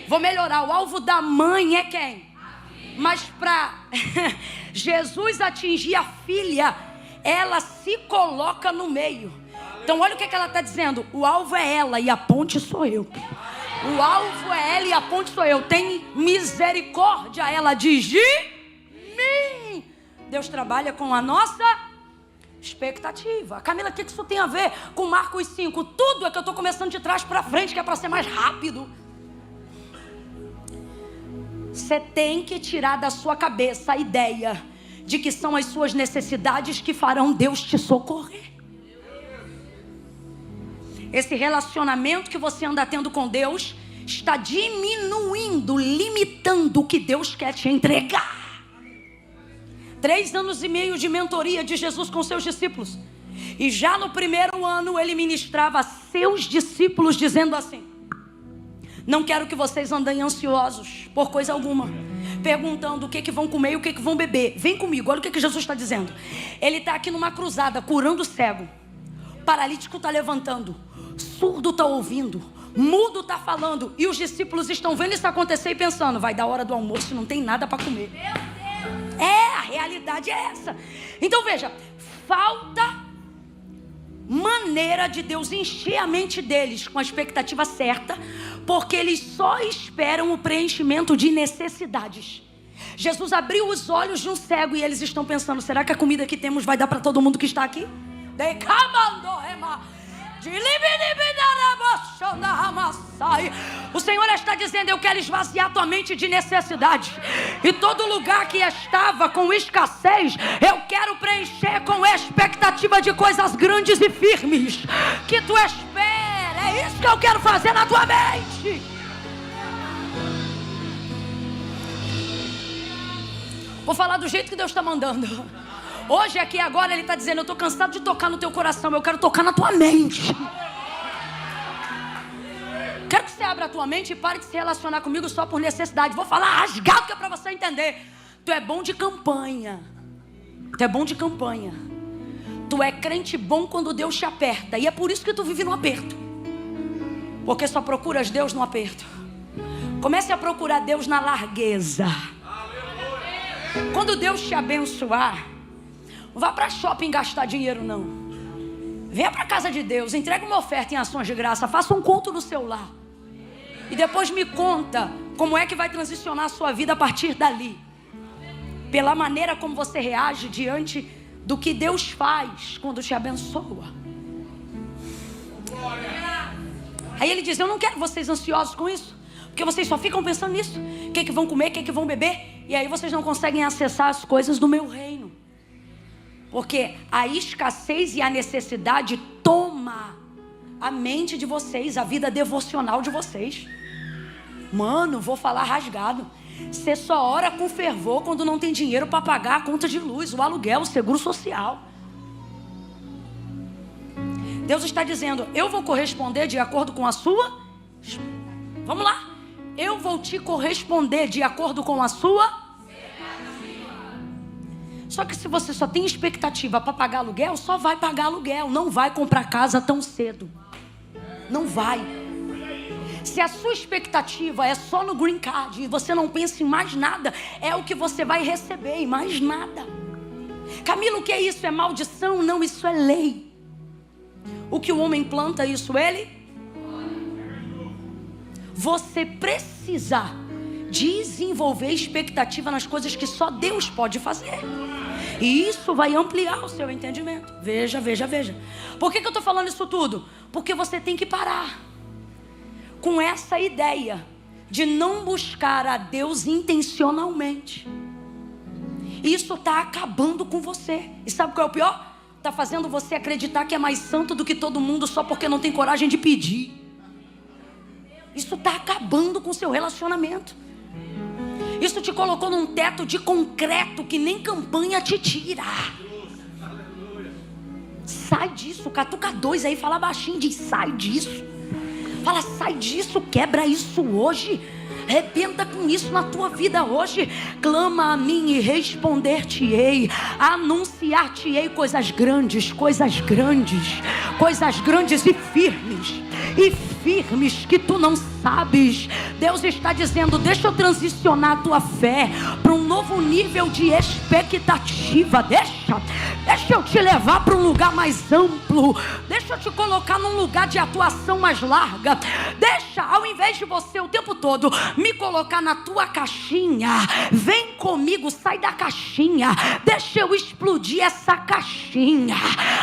Vou melhorar, o alvo da mãe é quem? Mas para Jesus atingir a filha, ela se coloca no meio. Então olha o que ela está dizendo: o alvo é ela e a ponte sou eu. O alvo é ela e a ponte sou eu. Tem misericórdia, ela diz, de mim. Deus trabalha com a nossa expectativa. Camila, o que isso tem a ver com Marcos 5? Tudo é que eu estou começando de trás para frente, que é para ser mais rápido. Você tem que tirar da sua cabeça a ideia de que são as suas necessidades que farão Deus te socorrer. Esse relacionamento que você anda tendo com Deus está diminuindo, limitando o que Deus quer te entregar. 3 anos e meio de mentoria de Jesus com seus discípulos. E já no primeiro ano ele ministrava a seus discípulos dizendo assim: não quero que vocês andem ansiosos por coisa alguma, perguntando o que vão comer e o que vão beber. Vem comigo, olha o que Jesus está dizendo. Ele está aqui numa cruzada curando o cego, paralítico está levantando, surdo está ouvindo, mudo está falando. E os discípulos estão vendo isso acontecer e pensando: vai dar hora do almoço, não tem nada para comer. Meu Deus! A realidade é essa. Então veja, falta maneira de Deus encher a mente deles com a expectativa certa, porque eles só esperam o preenchimento de necessidades. Jesus abriu os olhos de um cego e eles estão pensando: será que a comida que temos vai dar para todo mundo que está aqui? O Senhor está dizendo: eu quero esvaziar tua mente de necessidade. E todo lugar que estava com escassez, eu quero preencher com expectativa de coisas grandes e firmes que tu espera. É isso que eu quero fazer na tua mente. Vou falar do jeito que Deus está mandando. Hoje, aqui agora, Ele está dizendo: eu estou cansado de tocar no teu coração, eu quero tocar na tua mente. Quero que você abra a tua mente e pare de se relacionar comigo só por necessidade. Vou falar rasgado, que é para você entender. Tu é bom de campanha. Tu é bom de campanha. Tu é crente bom quando Deus te aperta. E é por isso que tu vive no aperto. Porque só procuras Deus no aperto. Comece a procurar Deus na largueza. Quando Deus te abençoar, não vá para shopping gastar dinheiro não. Venha para a casa de Deus, entregue uma oferta em ações de graça, faça um culto no seu lar. E depois me conta Como é que vai transicionar a sua vida a partir dali? Pela maneira como você reage diante do que Deus faz quando te abençoa. Aí ele diz: eu não quero vocês ansiosos com isso, porque vocês só ficam pensando nisso. O que vão comer, o que vão beber, e aí vocês não conseguem acessar as coisas do meu reino. Porque a escassez e a necessidade toma a mente de vocês, a vida devocional de vocês. Mano, vou falar rasgado. Você só ora com fervor quando não tem dinheiro para pagar a conta de luz, o aluguel, o seguro social. Deus está dizendo: eu vou corresponder de acordo com a sua... Vamos lá. Eu vou te corresponder de acordo com a sua... Só que se você só tem expectativa para pagar aluguel, só vai pagar aluguel. Não vai comprar casa tão cedo. Não vai. Se a sua expectativa é só no green card e você não pensa em mais nada, é o que você vai receber e mais nada. Camila, o que é isso? É maldição? Não, isso é lei. O que o homem planta, isso ele... Você precisa desenvolver expectativa nas coisas que só Deus pode fazer. E isso vai ampliar o seu entendimento. Veja. Por que eu estou falando isso tudo? Porque você tem que parar com essa ideia de não buscar a Deus intencionalmente. Isso está acabando com você. E sabe qual é o pior? Está fazendo você acreditar que é mais santo do que todo mundo só porque não tem coragem de pedir. Isso está acabando com o seu relacionamento. Isso te colocou num teto de concreto que nem campanha te tira. Sai disso, catuca dois aí, fala baixinho, diz: sai disso. Fala: sai disso, quebra isso hoje. Arrebenta com isso na tua vida hoje. Clama a mim e responder-te-ei. Anunciar-te-ei coisas grandes e firmes que tu não sabes. Deus está dizendo: deixa eu transicionar a tua fé para um novo nível de expectativa. Deixa eu te levar para um lugar mais amplo. Deixa eu te colocar num lugar de atuação mais larga. Deixa, ao invés de você o tempo todo me colocar na tua caixinha, vem comigo, sai da caixinha. Deixa eu explodir essa caixinha.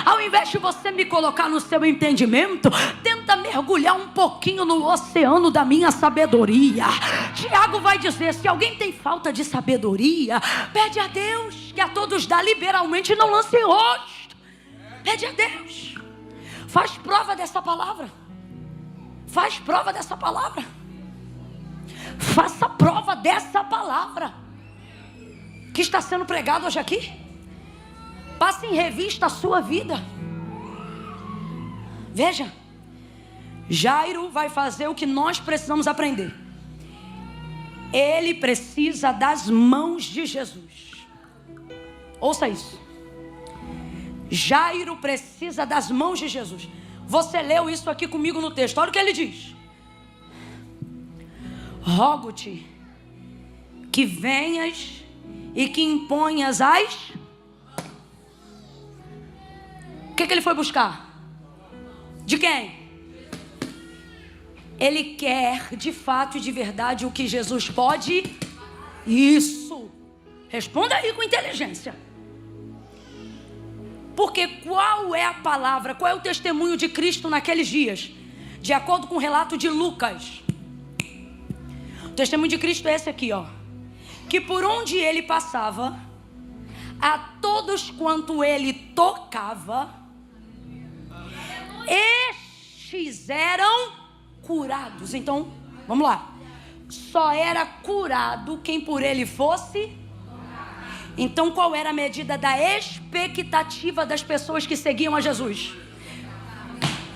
Ao invés de você me colocar no seu entendimento, tenta mergulhar um pouquinho no oceano da minha sabedoria. Tiago vai dizer: se alguém tem falta de sabedoria, pede a Deus, que a todos dá liberalmente, não lance em rosto. Pede a Deus. Faz prova dessa palavra. Faz prova dessa palavra. Faça prova dessa palavra que está sendo pregado hoje aqui. Passe em revista a sua vida. Veja, Jairo vai fazer o que nós precisamos aprender. Ele precisa das mãos de Jesus. Ouça isso. Jairo precisa das mãos de Jesus. Você leu isso aqui comigo no texto. Olha o que ele diz: rogo-te que venhas e que imponhas as... O que ele foi buscar? De quem? Ele quer de fato e de verdade o que Jesus pode. Isso. Responda aí com inteligência. Porque qual é a palavra, qual é o testemunho de Cristo naqueles dias? De acordo com o relato de Lucas, o testemunho de Cristo é esse aqui, ó: que por onde ele passava, a todos quanto ele tocava, estes eram curados. Então, vamos lá. Só era curado quem por ele fosse. Então, qual era a medida da expectativa das pessoas que seguiam a Jesus?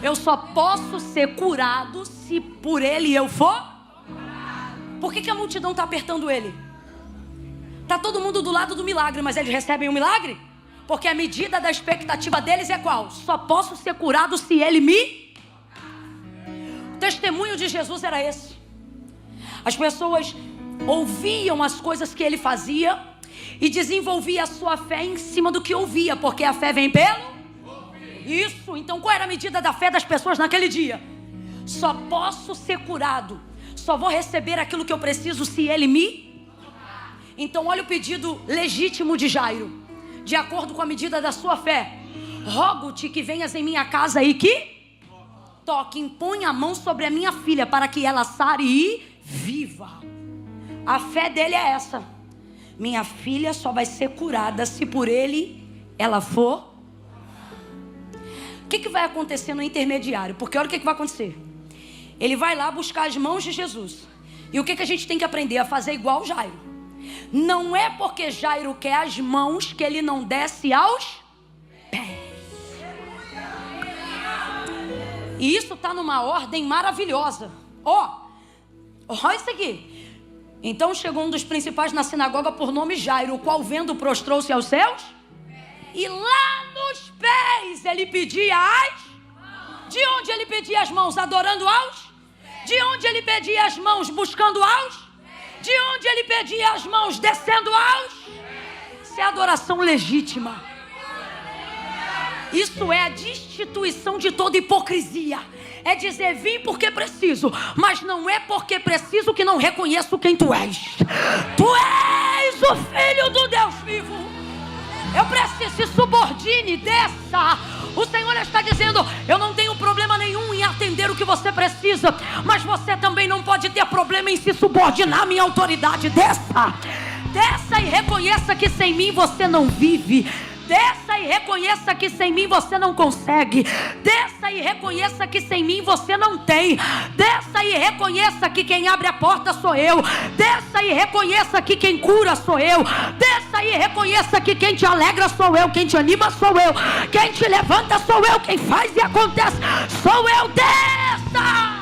Eu só posso ser curado se por ele eu for. Por que a multidão está apertando ele? Está todo mundo do lado do milagre, mas eles recebem o milagre? Porque a medida da expectativa deles é qual? Só posso ser curado se ele me... O testemunho de Jesus era esse. As pessoas ouviam as coisas que ele fazia e desenvolvia a sua fé em cima do que ouvia, porque a fé vem pelo... Isso. Então qual era a medida da fé das pessoas naquele dia? Só posso ser curado, só vou receber aquilo que eu preciso se Ele me... Então olha o pedido legítimo de Jairo. De acordo com a medida da sua fé, rogo-te que venhas em minha casa e que toque, impõe a mão sobre a minha filha para que ela sare e viva. A fé dele é essa: minha filha só vai ser curada se por ele ela for. O que vai acontecer no intermediário? Porque olha o que vai acontecer. Ele vai lá buscar as mãos de Jesus. E o que a gente tem que aprender? A fazer igual Jairo. Não é porque Jairo quer as mãos que ele não desce aos pés. E isso está numa ordem maravilhosa. Olha isso aqui. Então chegou um dos principais na sinagoga por nome Jairo, o qual vendo prostrou-se aos céus. E lá nos pés ele pedia as... De onde ele pedia as mãos? Adorando aos? De onde ele pedia as mãos? Buscando aos? De onde ele pedia as mãos? Descendo aos? Isso é adoração legítima. Isso é a destituição de toda hipocrisia. É dizer, vim porque preciso, mas não é porque preciso que não reconheço quem tu és. Tu és o Filho do Deus vivo. Eu preciso, se subordine, desça. O Senhor está dizendo, eu não tenho problema nenhum em atender o que você precisa, mas você também não pode ter problema em se subordinar à minha autoridade. Desça. Desça e reconheça que sem mim você não vive. Desça e reconheça que sem mim você não consegue. Desça e reconheça que sem mim você não tem. Desça e reconheça que quem abre a porta sou eu. Desça e reconheça que quem cura sou eu. Desça e reconheça que quem te alegra sou eu. Quem te anima sou eu. Quem te levanta sou eu. Quem faz e acontece sou eu. Desça!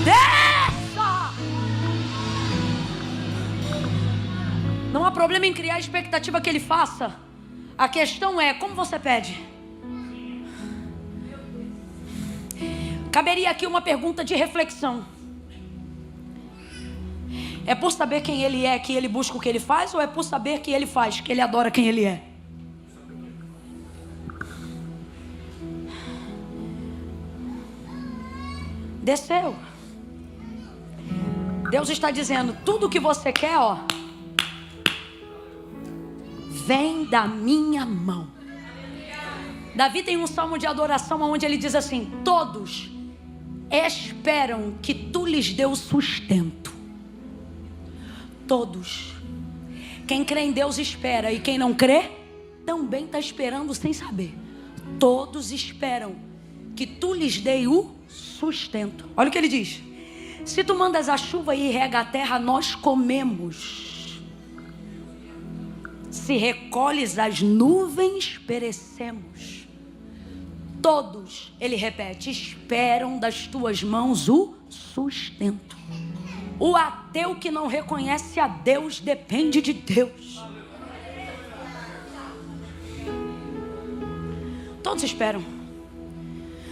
Desça! Não há problema em criar a expectativa que ele faça. A questão é, como você pede? Caberia aqui uma pergunta de reflexão. É por saber quem ele é que ele busca o que ele faz? Ou é por saber que ele faz, que ele adora quem ele é? Desceu. Deus está dizendo, tudo que você quer, vem da minha mão. Davi tem um salmo de adoração onde ele diz assim: todos esperam que tu lhes dê o sustento. Todos. Quem crê em Deus espera, e quem não crê também está esperando sem saber. Todos esperam que tu lhes dê o sustento. Olha o que ele diz: se tu mandas a chuva e rega a terra, nós comemos. Se recolhes as nuvens, perecemos. Todos, ele repete, esperam das tuas mãos o sustento. O ateu que não reconhece a Deus depende de Deus. Todos esperam.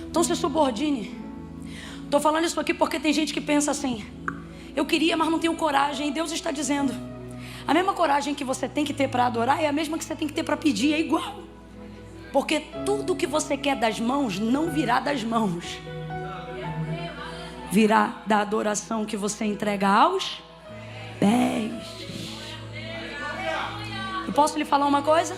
Então se subordine. Estou falando isso aqui porque tem gente que pensa assim: eu queria, mas não tenho coragem. E Deus está dizendo, a mesma coragem que você tem que ter para adorar é a mesma que você tem que ter para pedir, é igual. Porque tudo que você quer das mãos não virá das mãos, virá da adoração que você entrega aos pés. Eu posso lhe falar uma coisa?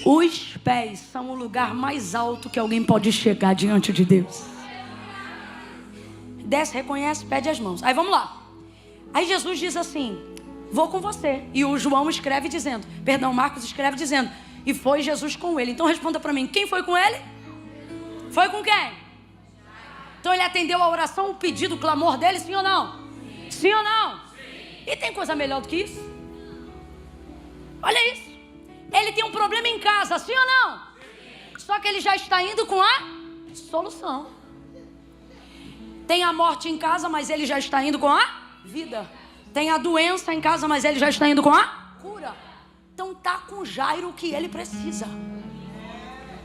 Os pés são o lugar mais alto que alguém pode chegar diante de Deus. Desce, reconhece, pede as mãos. Aí vamos lá. Aí Jesus diz assim: vou com você. E o João escreve dizendo, Marcos escreve dizendo, e foi Jesus com ele. Então responda para mim, quem foi com ele? Foi com quem? Então ele atendeu a oração, o pedido, o clamor dele, sim ou não? Sim ou não? E tem coisa melhor do que isso? Olha isso. Ele tem um problema em casa, sim ou não? Só que ele já está indo com a solução. Tem a morte em casa, mas ele já está indo com a vida. Tem a doença em casa, mas ele já está indo com a cura. Então tá com Jairo o que ele precisa.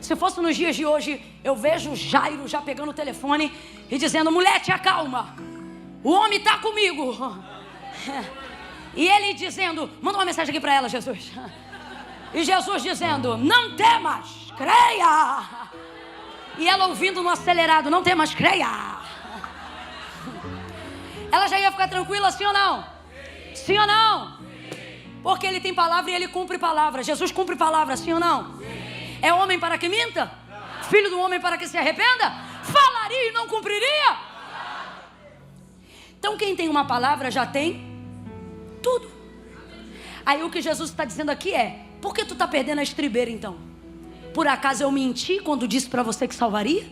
Se fosse nos dias de hoje, eu vejo Jairo já pegando o telefone e dizendo: mulher, te acalma, o homem está comigo. E ele dizendo: manda uma mensagem aqui para ela, Jesus. E Jesus dizendo: não temas, creia. E ela ouvindo no acelerado: não temas, creia. ela já ia ficar tranquila, sim ou não? Sim ou não? Porque ele tem palavra e ele cumpre palavra. Jesus cumpre palavra, sim ou não? É homem para que minta? Filho do homem para que se arrependa? Falaria e não cumpriria? Então quem tem uma palavra já tem tudo. Aí o que Jesus está dizendo aqui é: por que tu está perdendo a estribeira então? Por acaso eu menti quando disse para você que salvaria?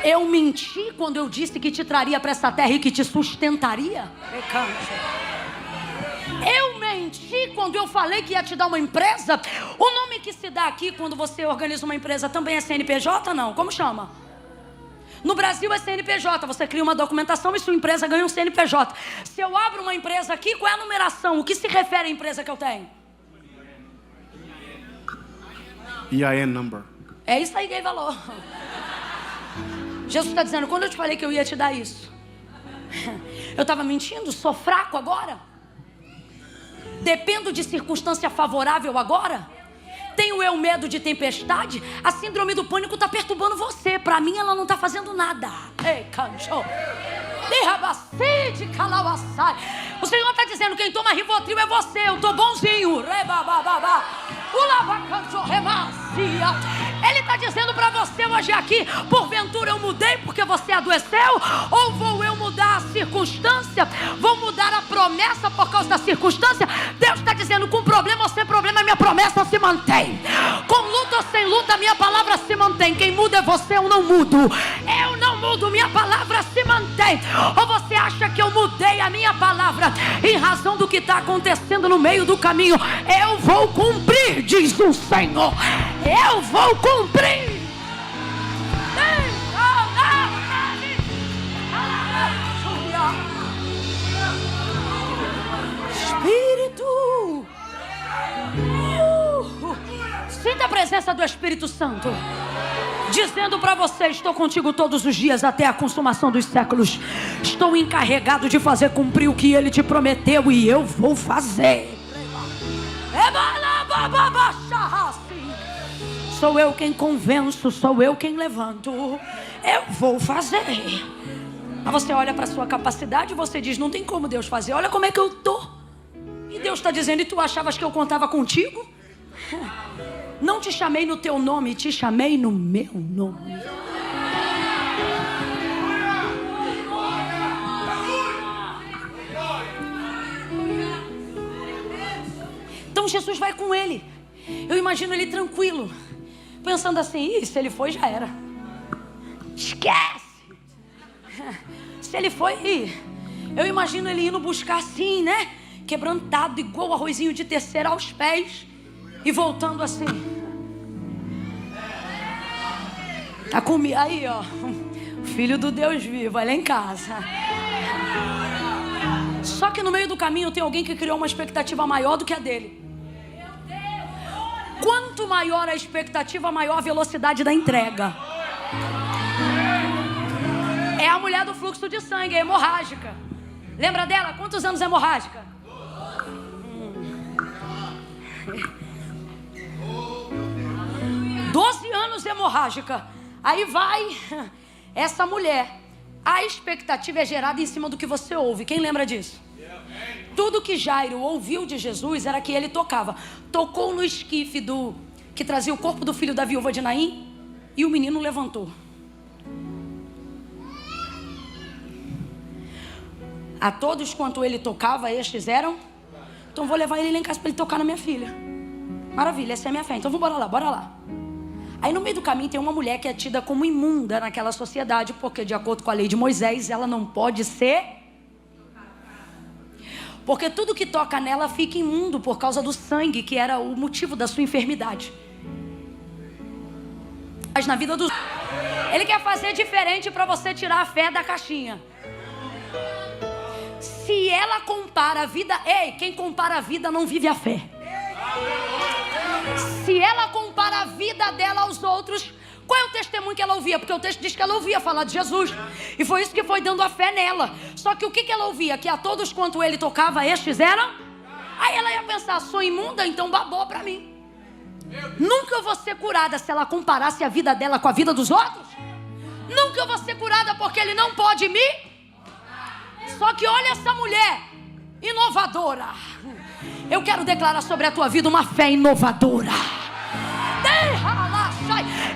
Eu menti quando eu disse que te traria para essa terra e que te sustentaria? Eu menti quando eu falei que ia te dar uma empresa? O nome que se dá aqui quando você organiza uma empresa também é CNPJ, não? Como chama? No Brasil é CNPJ, você cria uma documentação e sua empresa ganha um CNPJ. Se eu abro uma empresa aqui, qual é a numeração? O que se refere à empresa que eu tenho? EIN number. É isso aí que ele falou. Jesus está dizendo: quando eu te falei que eu ia te dar isso, eu estava mentindo? Sou fraco agora? Dependo de circunstância favorável agora? Tenho eu medo de tempestade? A síndrome do pânico está perturbando você. Para mim ela não está fazendo nada. Ei, cancho. O Senhor está dizendo: quem toma Rivotril é você. Eu estou bonzinho. Ele está dizendo para você hoje aqui: porventura eu mudei porque você adoeceu? Ou vou eu mudar a circunstância? Vou mudar a promessa por causa da circunstância? Deus está dizendo: com problema ou sem problema, minha promessa se mantém. Com luta ou sem luta, minha palavra se mantém. Quem muda é você, eu não mudo. Eu não mudo, minha palavra se mantém. Ou você acha que eu mudei a minha palavra em razão do que está acontecendo no meio do caminho? Eu vou cumprir, diz o Senhor. Eu vou cumprir. Espírito. Sinta a presença do Espírito Santo dizendo para você: estou contigo todos os dias até a consumação dos séculos. Estou encarregado de fazer cumprir o que Ele te prometeu e eu vou fazer. Sou eu quem convenço, sou eu quem levanto. Eu vou fazer. Mas você olha para a sua capacidade e você diz: não tem como Deus fazer. Olha como é que eu tô. E Deus está dizendo: e tu achavas que eu contava contigo? Não te chamei no teu nome, te chamei no meu nome. Então Jesus vai com ele. Eu imagino ele tranquilo, pensando assim: se ele foi, já era. Esquece. Se ele foi, eu imagino ele indo buscar assim, né? Quebrantado, igual o arrozinho de terceira aos pés. E voltando assim. Tá comigo aí, ó. Filho do Deus vivo, olha em casa. Só que no meio do caminho tem alguém que criou uma expectativa maior do que a dele. Quanto maior a expectativa, maior a velocidade da entrega. É a mulher do fluxo de sangue, é hemorrágica. Lembra dela? Quantos anos é hemorrágica? 12 anos hemorrágica. Aí vai essa mulher. A expectativa é gerada em cima do que você ouve. Quem lembra disso? Tudo que Jairo ouviu de Jesus era que ele tocava. Tocou no esquife que trazia o corpo do filho da viúva de Naim, e o menino levantou. A todos quanto ele tocava, estes eram. Então vou levar ele lá em casa para ele tocar na minha filha. Maravilha, essa é a minha fé. Então vamos bora lá. Aí no meio do caminho tem uma mulher que é tida como imunda naquela sociedade, porque de acordo com a lei de Moisés, ela não pode ser. Porque tudo que toca nela fica imundo por causa do sangue, que era o motivo da sua enfermidade. Mas na vida dos... Ele quer fazer diferente para você tirar a fé da caixinha. Se ela compara a vida... Ei, quem compara a vida não vive a fé. Se ela compara a vida dela aos outros, qual é o testemunho que ela ouvia? Porque o texto diz que ela ouvia falar de Jesus. E foi isso que foi dando a fé nela. Só que o que ela ouvia? Que a todos quanto ele tocava, estes eram? Aí ela ia pensar: sou imunda, então babou pra mim. Nunca eu vou ser curada se ela comparasse a vida dela com a vida dos outros. Nunca eu vou ser curada porque ele não pode me. Só que olha essa mulher inovadora. Eu quero declarar sobre a tua vida uma fé inovadora.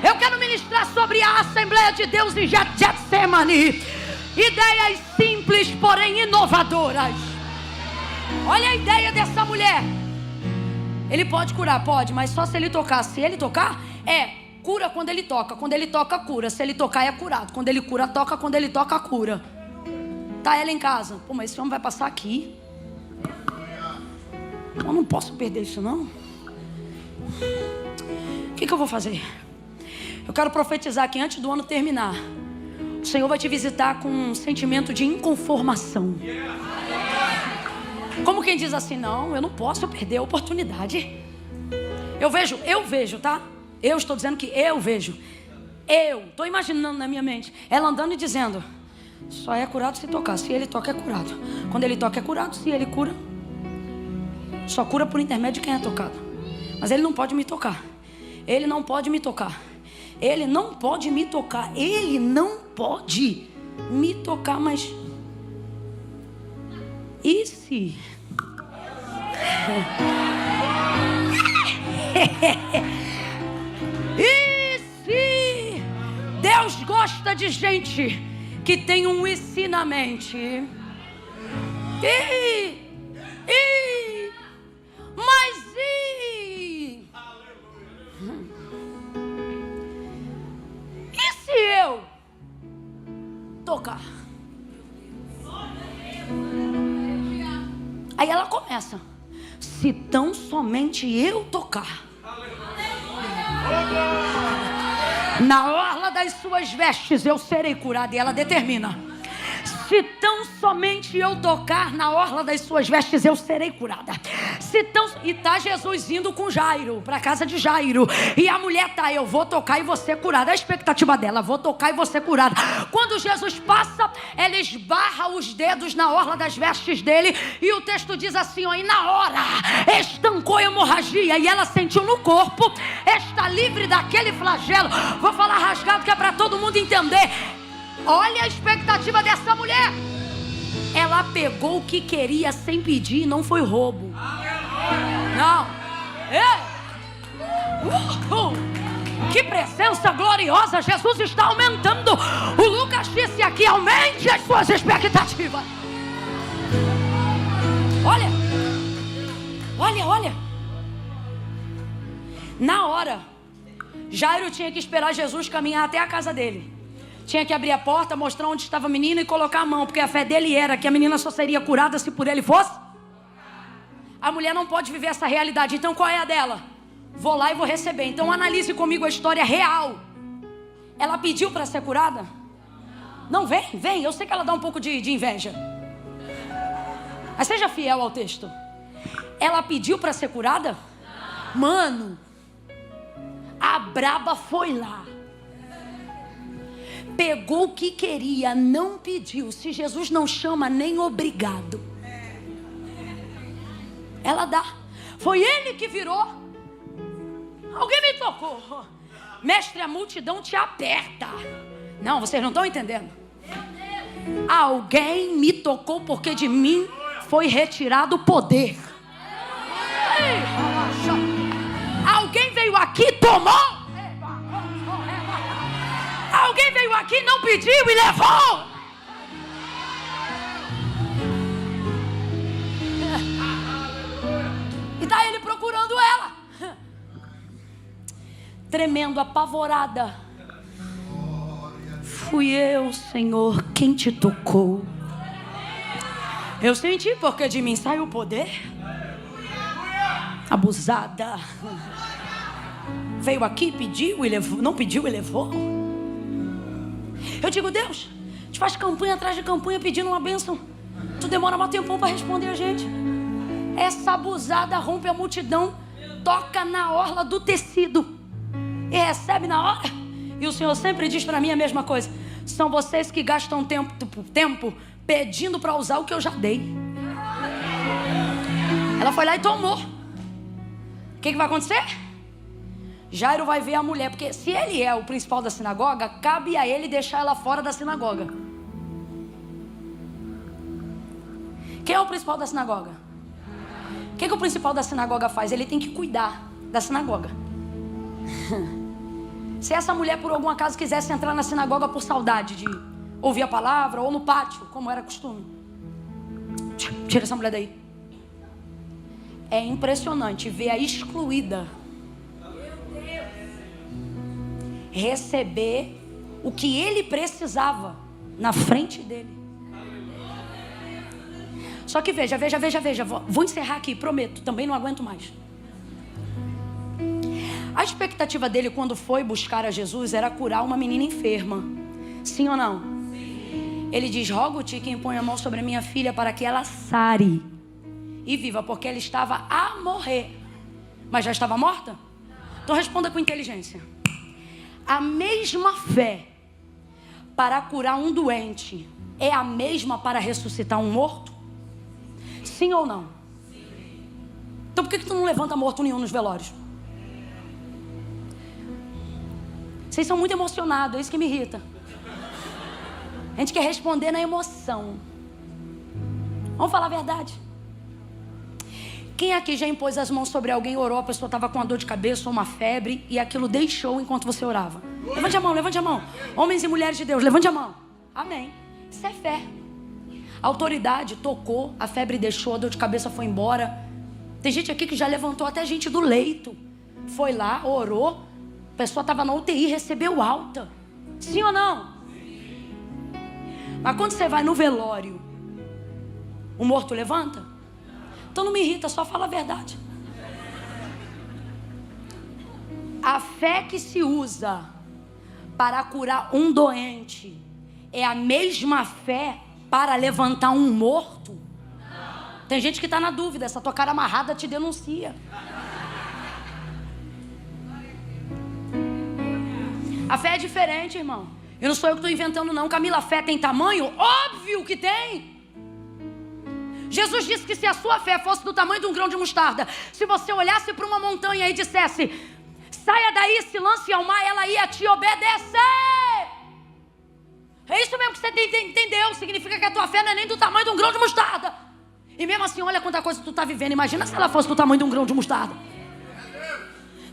Eu quero ministrar sobre a Assembleia de Deus em Getsemane. Ideias simples, porém inovadoras. Olha a ideia dessa mulher. Ele pode curar, pode, mas só se ele tocar. Se ele tocar, cura quando ele toca. Quando ele toca, cura. Se ele tocar, é curado. Quando ele cura, toca. Quando ele toca, cura. Tá ela em casa. Pô, mas esse homem vai passar aqui. Eu não posso perder isso, não. O que eu vou fazer? Eu quero profetizar que antes do ano terminar, o Senhor vai te visitar com um sentimento de inconformação. Como quem diz assim, não, eu não posso perder a oportunidade. Eu vejo, tá? Eu estou dizendo que eu vejo. Eu estou imaginando na minha mente ela andando e dizendo: só é curado se tocar. Se ele toca, é curado. Quando ele toca, é curado. Se ele cura, só cura por intermédio de quem é tocado. Mas ele não pode me tocar. Ele não pode me tocar. Ele não pode me tocar. Ele não pode me tocar. Mas e se? E se? Deus gosta de gente que tem um e se na mente. Mas e se eu tocar? Aí ela começa: se tão somente eu tocar na orla das suas vestes, eu serei curada. E ela determina: se tão somente eu tocar na orla das suas vestes, eu serei curada. E tá Jesus indo com Jairo, para casa de Jairo. E a mulher tá: eu vou tocar e vou ser curada. A expectativa dela: vou tocar e vou ser curada. Quando Jesus passa, ela esbarra os dedos na orla das vestes dele. E o texto diz assim, ó: e na hora estancou a hemorragia. E ela sentiu no corpo: está livre daquele flagelo. Vou falar rasgado que é para todo mundo entender. Olha a expectativa dessa mulher. Ela pegou o que queria sem pedir. Não foi roubo. Não. Que presença gloriosa. Jesus está aumentando. O Lucas disse aqui: aumente as suas expectativas. Olha. Na hora, Jairo tinha que esperar Jesus caminhar até a casa dele. Tinha que abrir a porta, mostrar onde estava a menina e colocar a mão, porque a fé dele era que a menina só seria curada se por ele fosse. A mulher não pode viver essa realidade. Então qual é a dela? Vou lá e vou receber. Então analise comigo a história real. Ela pediu para ser curada? Não, vem. Eu sei que ela dá um pouco de inveja. Mas seja fiel ao texto. Ela pediu para ser curada? Mano, a braba foi lá. Pegou o que queria, não pediu. Se Jesus não chama, nem obrigado. Ela dá. Foi ele que virou. Alguém me tocou. Mestre, a multidão te aperta. Não, vocês não estão entendendo. Alguém me tocou porque de mim foi retirado o poder. Alguém veio aqui, tomou. Alguém veio aqui, não pediu e levou. E tá ele procurando ela. Tremendo, apavorada. Fui eu, Senhor, quem te tocou. Eu senti porque de mim saiu o poder. Abusada. Veio aqui, pediu e levou. Não pediu e levou. Eu digo: Deus, te faz campanha atrás de campanha pedindo uma bênção. Tu demora um tempão para responder a gente. Essa abusada rompe a multidão, toca na orla do tecido e recebe na hora. E o Senhor sempre diz para mim a mesma coisa: são vocês que gastam tempo pedindo para usar o que eu já dei. Ela foi lá e tomou. O que vai acontecer? Jairo vai ver a mulher, porque se ele é o principal da sinagoga, cabe a ele deixar ela fora da sinagoga. Quem é o principal da sinagoga? O que o principal da sinagoga faz? Ele tem que cuidar da sinagoga. Se essa mulher por algum acaso quisesse entrar na sinagoga por saudade de ouvir a palavra, ou no pátio, como era costume, tira essa mulher daí. É impressionante ver a excluída receber o que ele precisava na frente dele. Só que veja, vou encerrar aqui, prometo, também não aguento mais. A expectativa dele quando foi buscar a Jesus era curar uma menina enferma. Sim ou não? Sim. Ele diz, rogo-te que impõe a mão sobre a minha filha para que ela sare e viva, porque ela estava a morrer. Mas já estava morta? Então responda com inteligência. A mesma fé para curar um doente é a mesma para ressuscitar um morto? Sim ou não? Sim. Então por que tu não levanta morto nenhum nos velórios? Vocês são muito emocionados, é isso que me irrita. A gente quer responder na emoção. Vamos falar a verdade. Quem aqui já impôs as mãos sobre alguém, orou, a pessoa estava com uma dor de cabeça ou uma febre e aquilo deixou enquanto você orava? Levante a mão, levante a mão. Homens e mulheres de Deus, levante a mão. Amém. Isso é fé. A autoridade tocou, a febre deixou, a dor de cabeça foi embora. Tem gente aqui que já levantou até gente do leito. Foi lá, orou. A pessoa estava na UTI, recebeu alta. Sim ou não? Sim. Mas quando você vai no velório, o morto levanta? Então não me irrita, só fala a verdade. A fé que se usa para curar um doente é a mesma fé para levantar um morto? Tem gente que está na dúvida, essa tua cara amarrada te denuncia. A fé é diferente, irmão. Eu não sou eu que estou inventando não. Camila, a fé tem tamanho? Óbvio que tem. Jesus disse que se a sua fé fosse do tamanho de um grão de mostarda, se você olhasse para uma montanha e dissesse, saia daí, se lance ao mar, ela ia te obedecer. É isso mesmo que você entendeu. Significa que a tua fé não é nem do tamanho de um grão de mostarda. E mesmo assim, olha quanta coisa tu está vivendo. Imagina se ela fosse do tamanho de um grão de mostarda.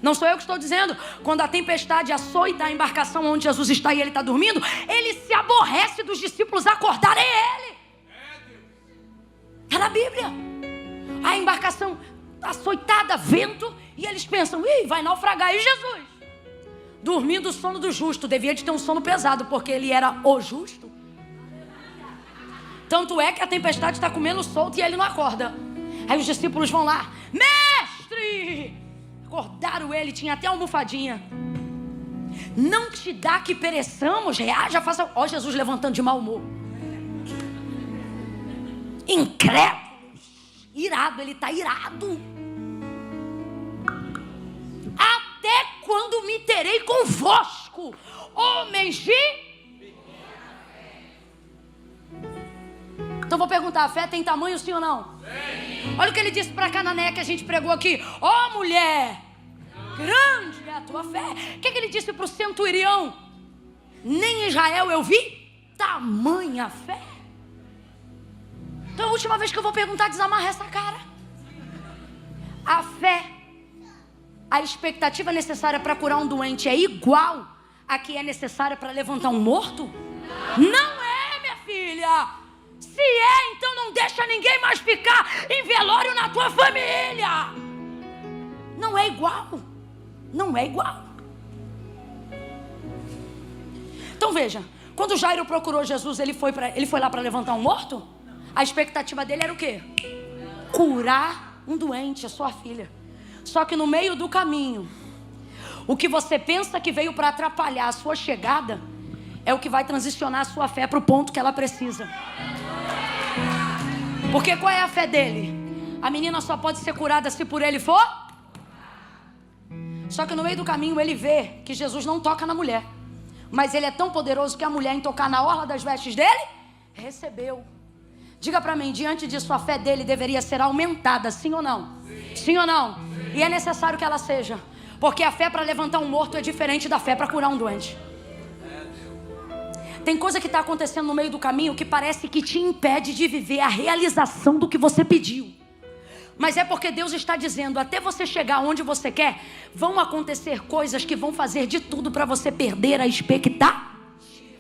Não sou eu que estou dizendo. Quando a tempestade açoita a embarcação onde Jesus está e ele está dormindo, ele se aborrece dos discípulos acordarem ele. Está na Bíblia. A embarcação açoitada, vento, e eles pensam, ih, vai naufragar. E Jesus? Dormindo o sono do justo. Devia de ter um sono pesado, porque ele era o justo. Tanto é que a tempestade está comendo solto e ele não acorda. Aí os discípulos vão lá, mestre! Acordaram ele, tinha até uma almofadinha. Não te dá que pereçamos, reaja, faça. Ó, Jesus levantando de mau humor. Incrédulos, irado, ele está irado. Até quando me terei convosco, homens de... Então vou perguntar, a fé tem tamanho sim ou não? Sim. Olha o que ele disse para Canané que a gente pregou aqui. Ó mulher, grande é a tua fé. O que ele disse para o centurião? Nem em Israel eu vi tamanha fé. Então a última vez que eu vou perguntar, desamarra essa cara. A fé, a expectativa necessária para curar um doente é igual a que é necessária para levantar um morto? Não é, minha filha. Se é, então não deixa ninguém mais ficar em velório na tua família. Não é igual. Não é igual. Então veja, quando Jairo procurou Jesus, ele foi lá para levantar um morto? A expectativa dele era o quê? Curar um doente, a sua filha. Só que no meio do caminho, o que você pensa que veio para atrapalhar a sua chegada é o que vai transicionar a sua fé para o ponto que ela precisa. Porque qual é a fé dele? A menina só pode ser curada se por ele for. Só que no meio do caminho ele vê que Jesus não toca na mulher. Mas ele é tão poderoso que a mulher, em tocar na orla das vestes dele, recebeu. Diga para mim, diante disso a fé dele deveria ser aumentada, sim ou não? Sim, sim ou não? Sim. E é necessário que ela seja. Porque a fé para levantar um morto é diferente da fé para curar um doente. Tem coisa que está acontecendo no meio do caminho que parece que te impede de viver a realização do que você pediu. Mas é porque Deus está dizendo, até você chegar onde você quer, vão acontecer coisas que vão fazer de tudo para você perder a expectativa.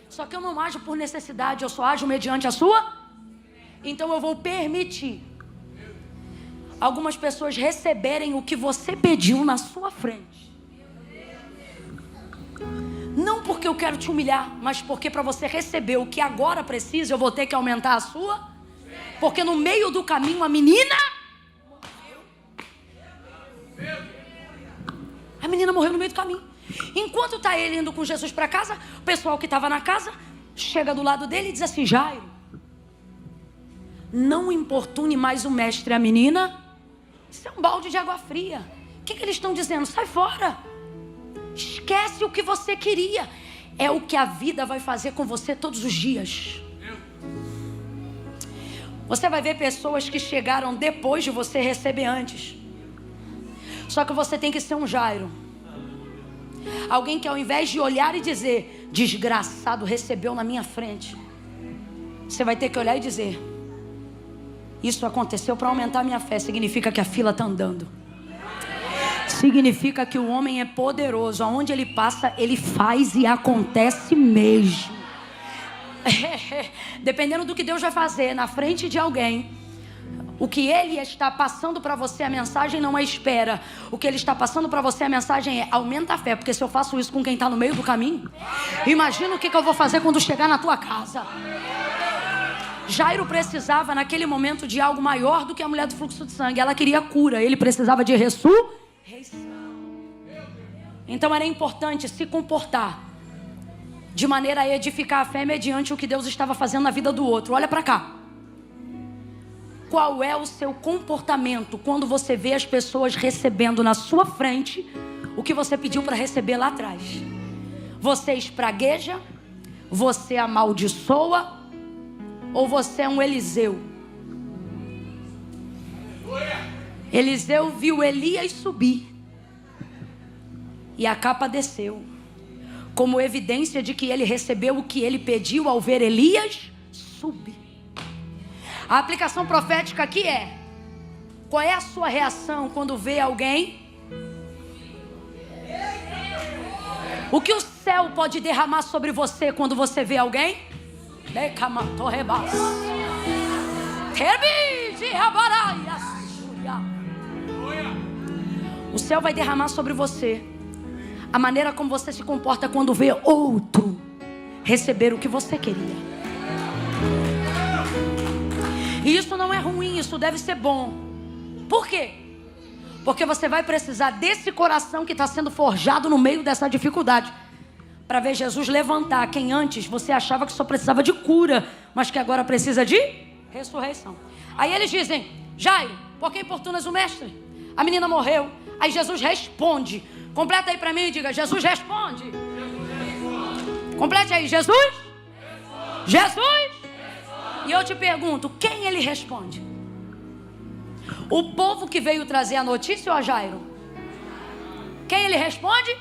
Só que eu não ajo por necessidade, eu só ajo mediante a sua. Então eu vou permitir algumas pessoas receberem o que você pediu na sua frente. Não porque eu quero te humilhar, mas porque para você receber o que agora precisa, eu vou ter que aumentar a sua. Porque no meio do caminho a menina morreu no meio do caminho. Enquanto está ele indo com Jesus para casa, o pessoal que estava na casa chega do lado dele e diz assim: Jairo, não importune mais o mestre e a menina. Isso é um balde de água fria. O que eles estão dizendo? Sai fora. Esquece o que você queria. É o que a vida vai fazer com você todos os dias. Você vai ver pessoas que chegaram depois de você receber antes. Só que você tem que ser um Jairo. Alguém que ao invés de olhar e dizer: desgraçado, recebeu na minha frente, você vai ter que olhar e dizer: isso aconteceu para aumentar a minha fé. Significa que a fila está andando. Significa que o homem é poderoso. Aonde ele passa, ele faz e acontece mesmo. Dependendo do que Deus vai fazer na frente de alguém, o que ele está passando para você, a mensagem não é espera. O que ele está passando para você, a mensagem é: aumenta a fé. Porque se eu faço isso com quem está no meio do caminho, imagina o que eu vou fazer quando chegar na tua casa. Jairo precisava naquele momento de algo maior do que a mulher do fluxo de sangue. Ela queria cura, ele precisava de ressurreição. Então era importante se comportar de maneira a edificar a fé mediante o que Deus estava fazendo na vida do outro. Olha para cá. Qual é o seu comportamento quando você vê as pessoas recebendo na sua frente o que você pediu para receber lá atrás? Você espragueja? Você amaldiçoa? Ou você é um Eliseu? Eliseu viu Elias subir e a capa desceu, como evidência de que ele recebeu o que ele pediu ao ver Elias subir. A aplicação profética aqui é: qual é a sua reação quando vê alguém? O que o céu pode derramar sobre você quando você vê alguém? O céu vai derramar sobre você a maneira como você se comporta quando vê outro receber o que você queria. E isso não é ruim, isso deve ser bom. Por quê? Porque você vai precisar desse coração que está sendo forjado no meio dessa dificuldade, para ver Jesus levantar quem antes você achava que só precisava de cura, mas que agora precisa de ressurreição. Aí eles dizem: Jairo, por que importunas o mestre? A menina morreu. Aí Jesus responde. Completa aí para mim e diga: Jesus responde. Complete aí: Jesus responde. Jesus responde. E eu te pergunto, quem ele responde? O povo que veio trazer a notícia ou a Jairo? Quem ele responde?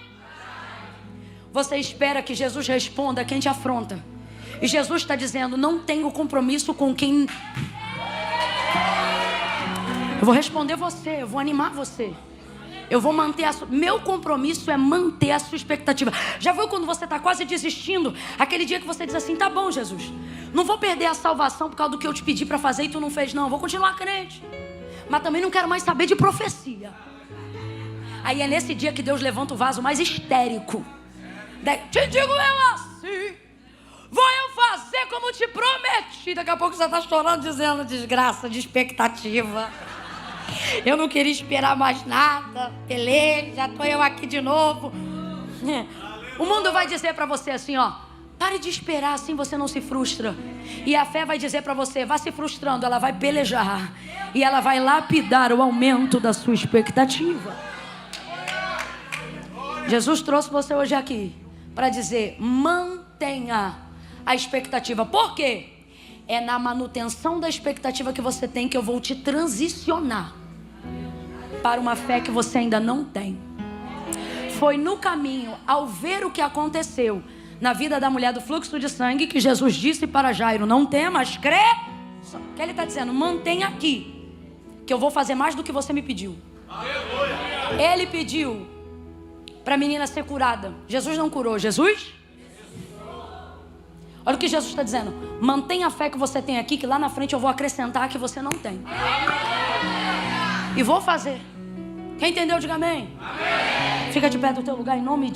Você espera que Jesus responda quem te afronta. E Jesus está dizendo: não tenho compromisso com quem... Eu vou responder você, eu vou animar você. Eu vou manter meu compromisso é manter a sua expectativa. Já viu quando você está quase desistindo? Aquele dia que você diz assim: tá bom, Jesus, não vou perder a salvação por causa do que eu te pedi para fazer e tu não fez, não. Eu vou continuar crente, mas também não quero mais saber de profecia. Aí é nesse dia que Deus levanta o vaso mais histérico. Te digo eu assim: vou eu fazer como te prometi. Daqui a pouco você está chorando dizendo: desgraça de expectativa. Eu não queria esperar mais nada. Beleza, já estou eu aqui de novo. O mundo vai dizer para você assim, ó: pare de esperar, assim você não se frustra. E a fé vai dizer para você: vá se frustrando. Ela vai pelejar e ela vai lapidar o aumento da sua expectativa. Jesus trouxe você hoje aqui para dizer: mantenha a expectativa. Por quê? É na manutenção da expectativa que você tem que eu vou te transicionar para uma fé que você ainda não tem. Foi no caminho, ao ver o que aconteceu na vida da mulher do fluxo de sangue, que Jesus disse para Jairo: não temas, crê. O que ele está dizendo? Mantenha aqui, que eu vou fazer mais do que você me pediu. Ele pediu para a menina ser curada. Jesus não curou. Jesus? Olha o que Jesus está dizendo. Mantenha a fé que você tem aqui, que lá na frente eu vou acrescentar que você não tem. E vou fazer. Quem entendeu, diga amém. Fica de pé do teu lugar em nome de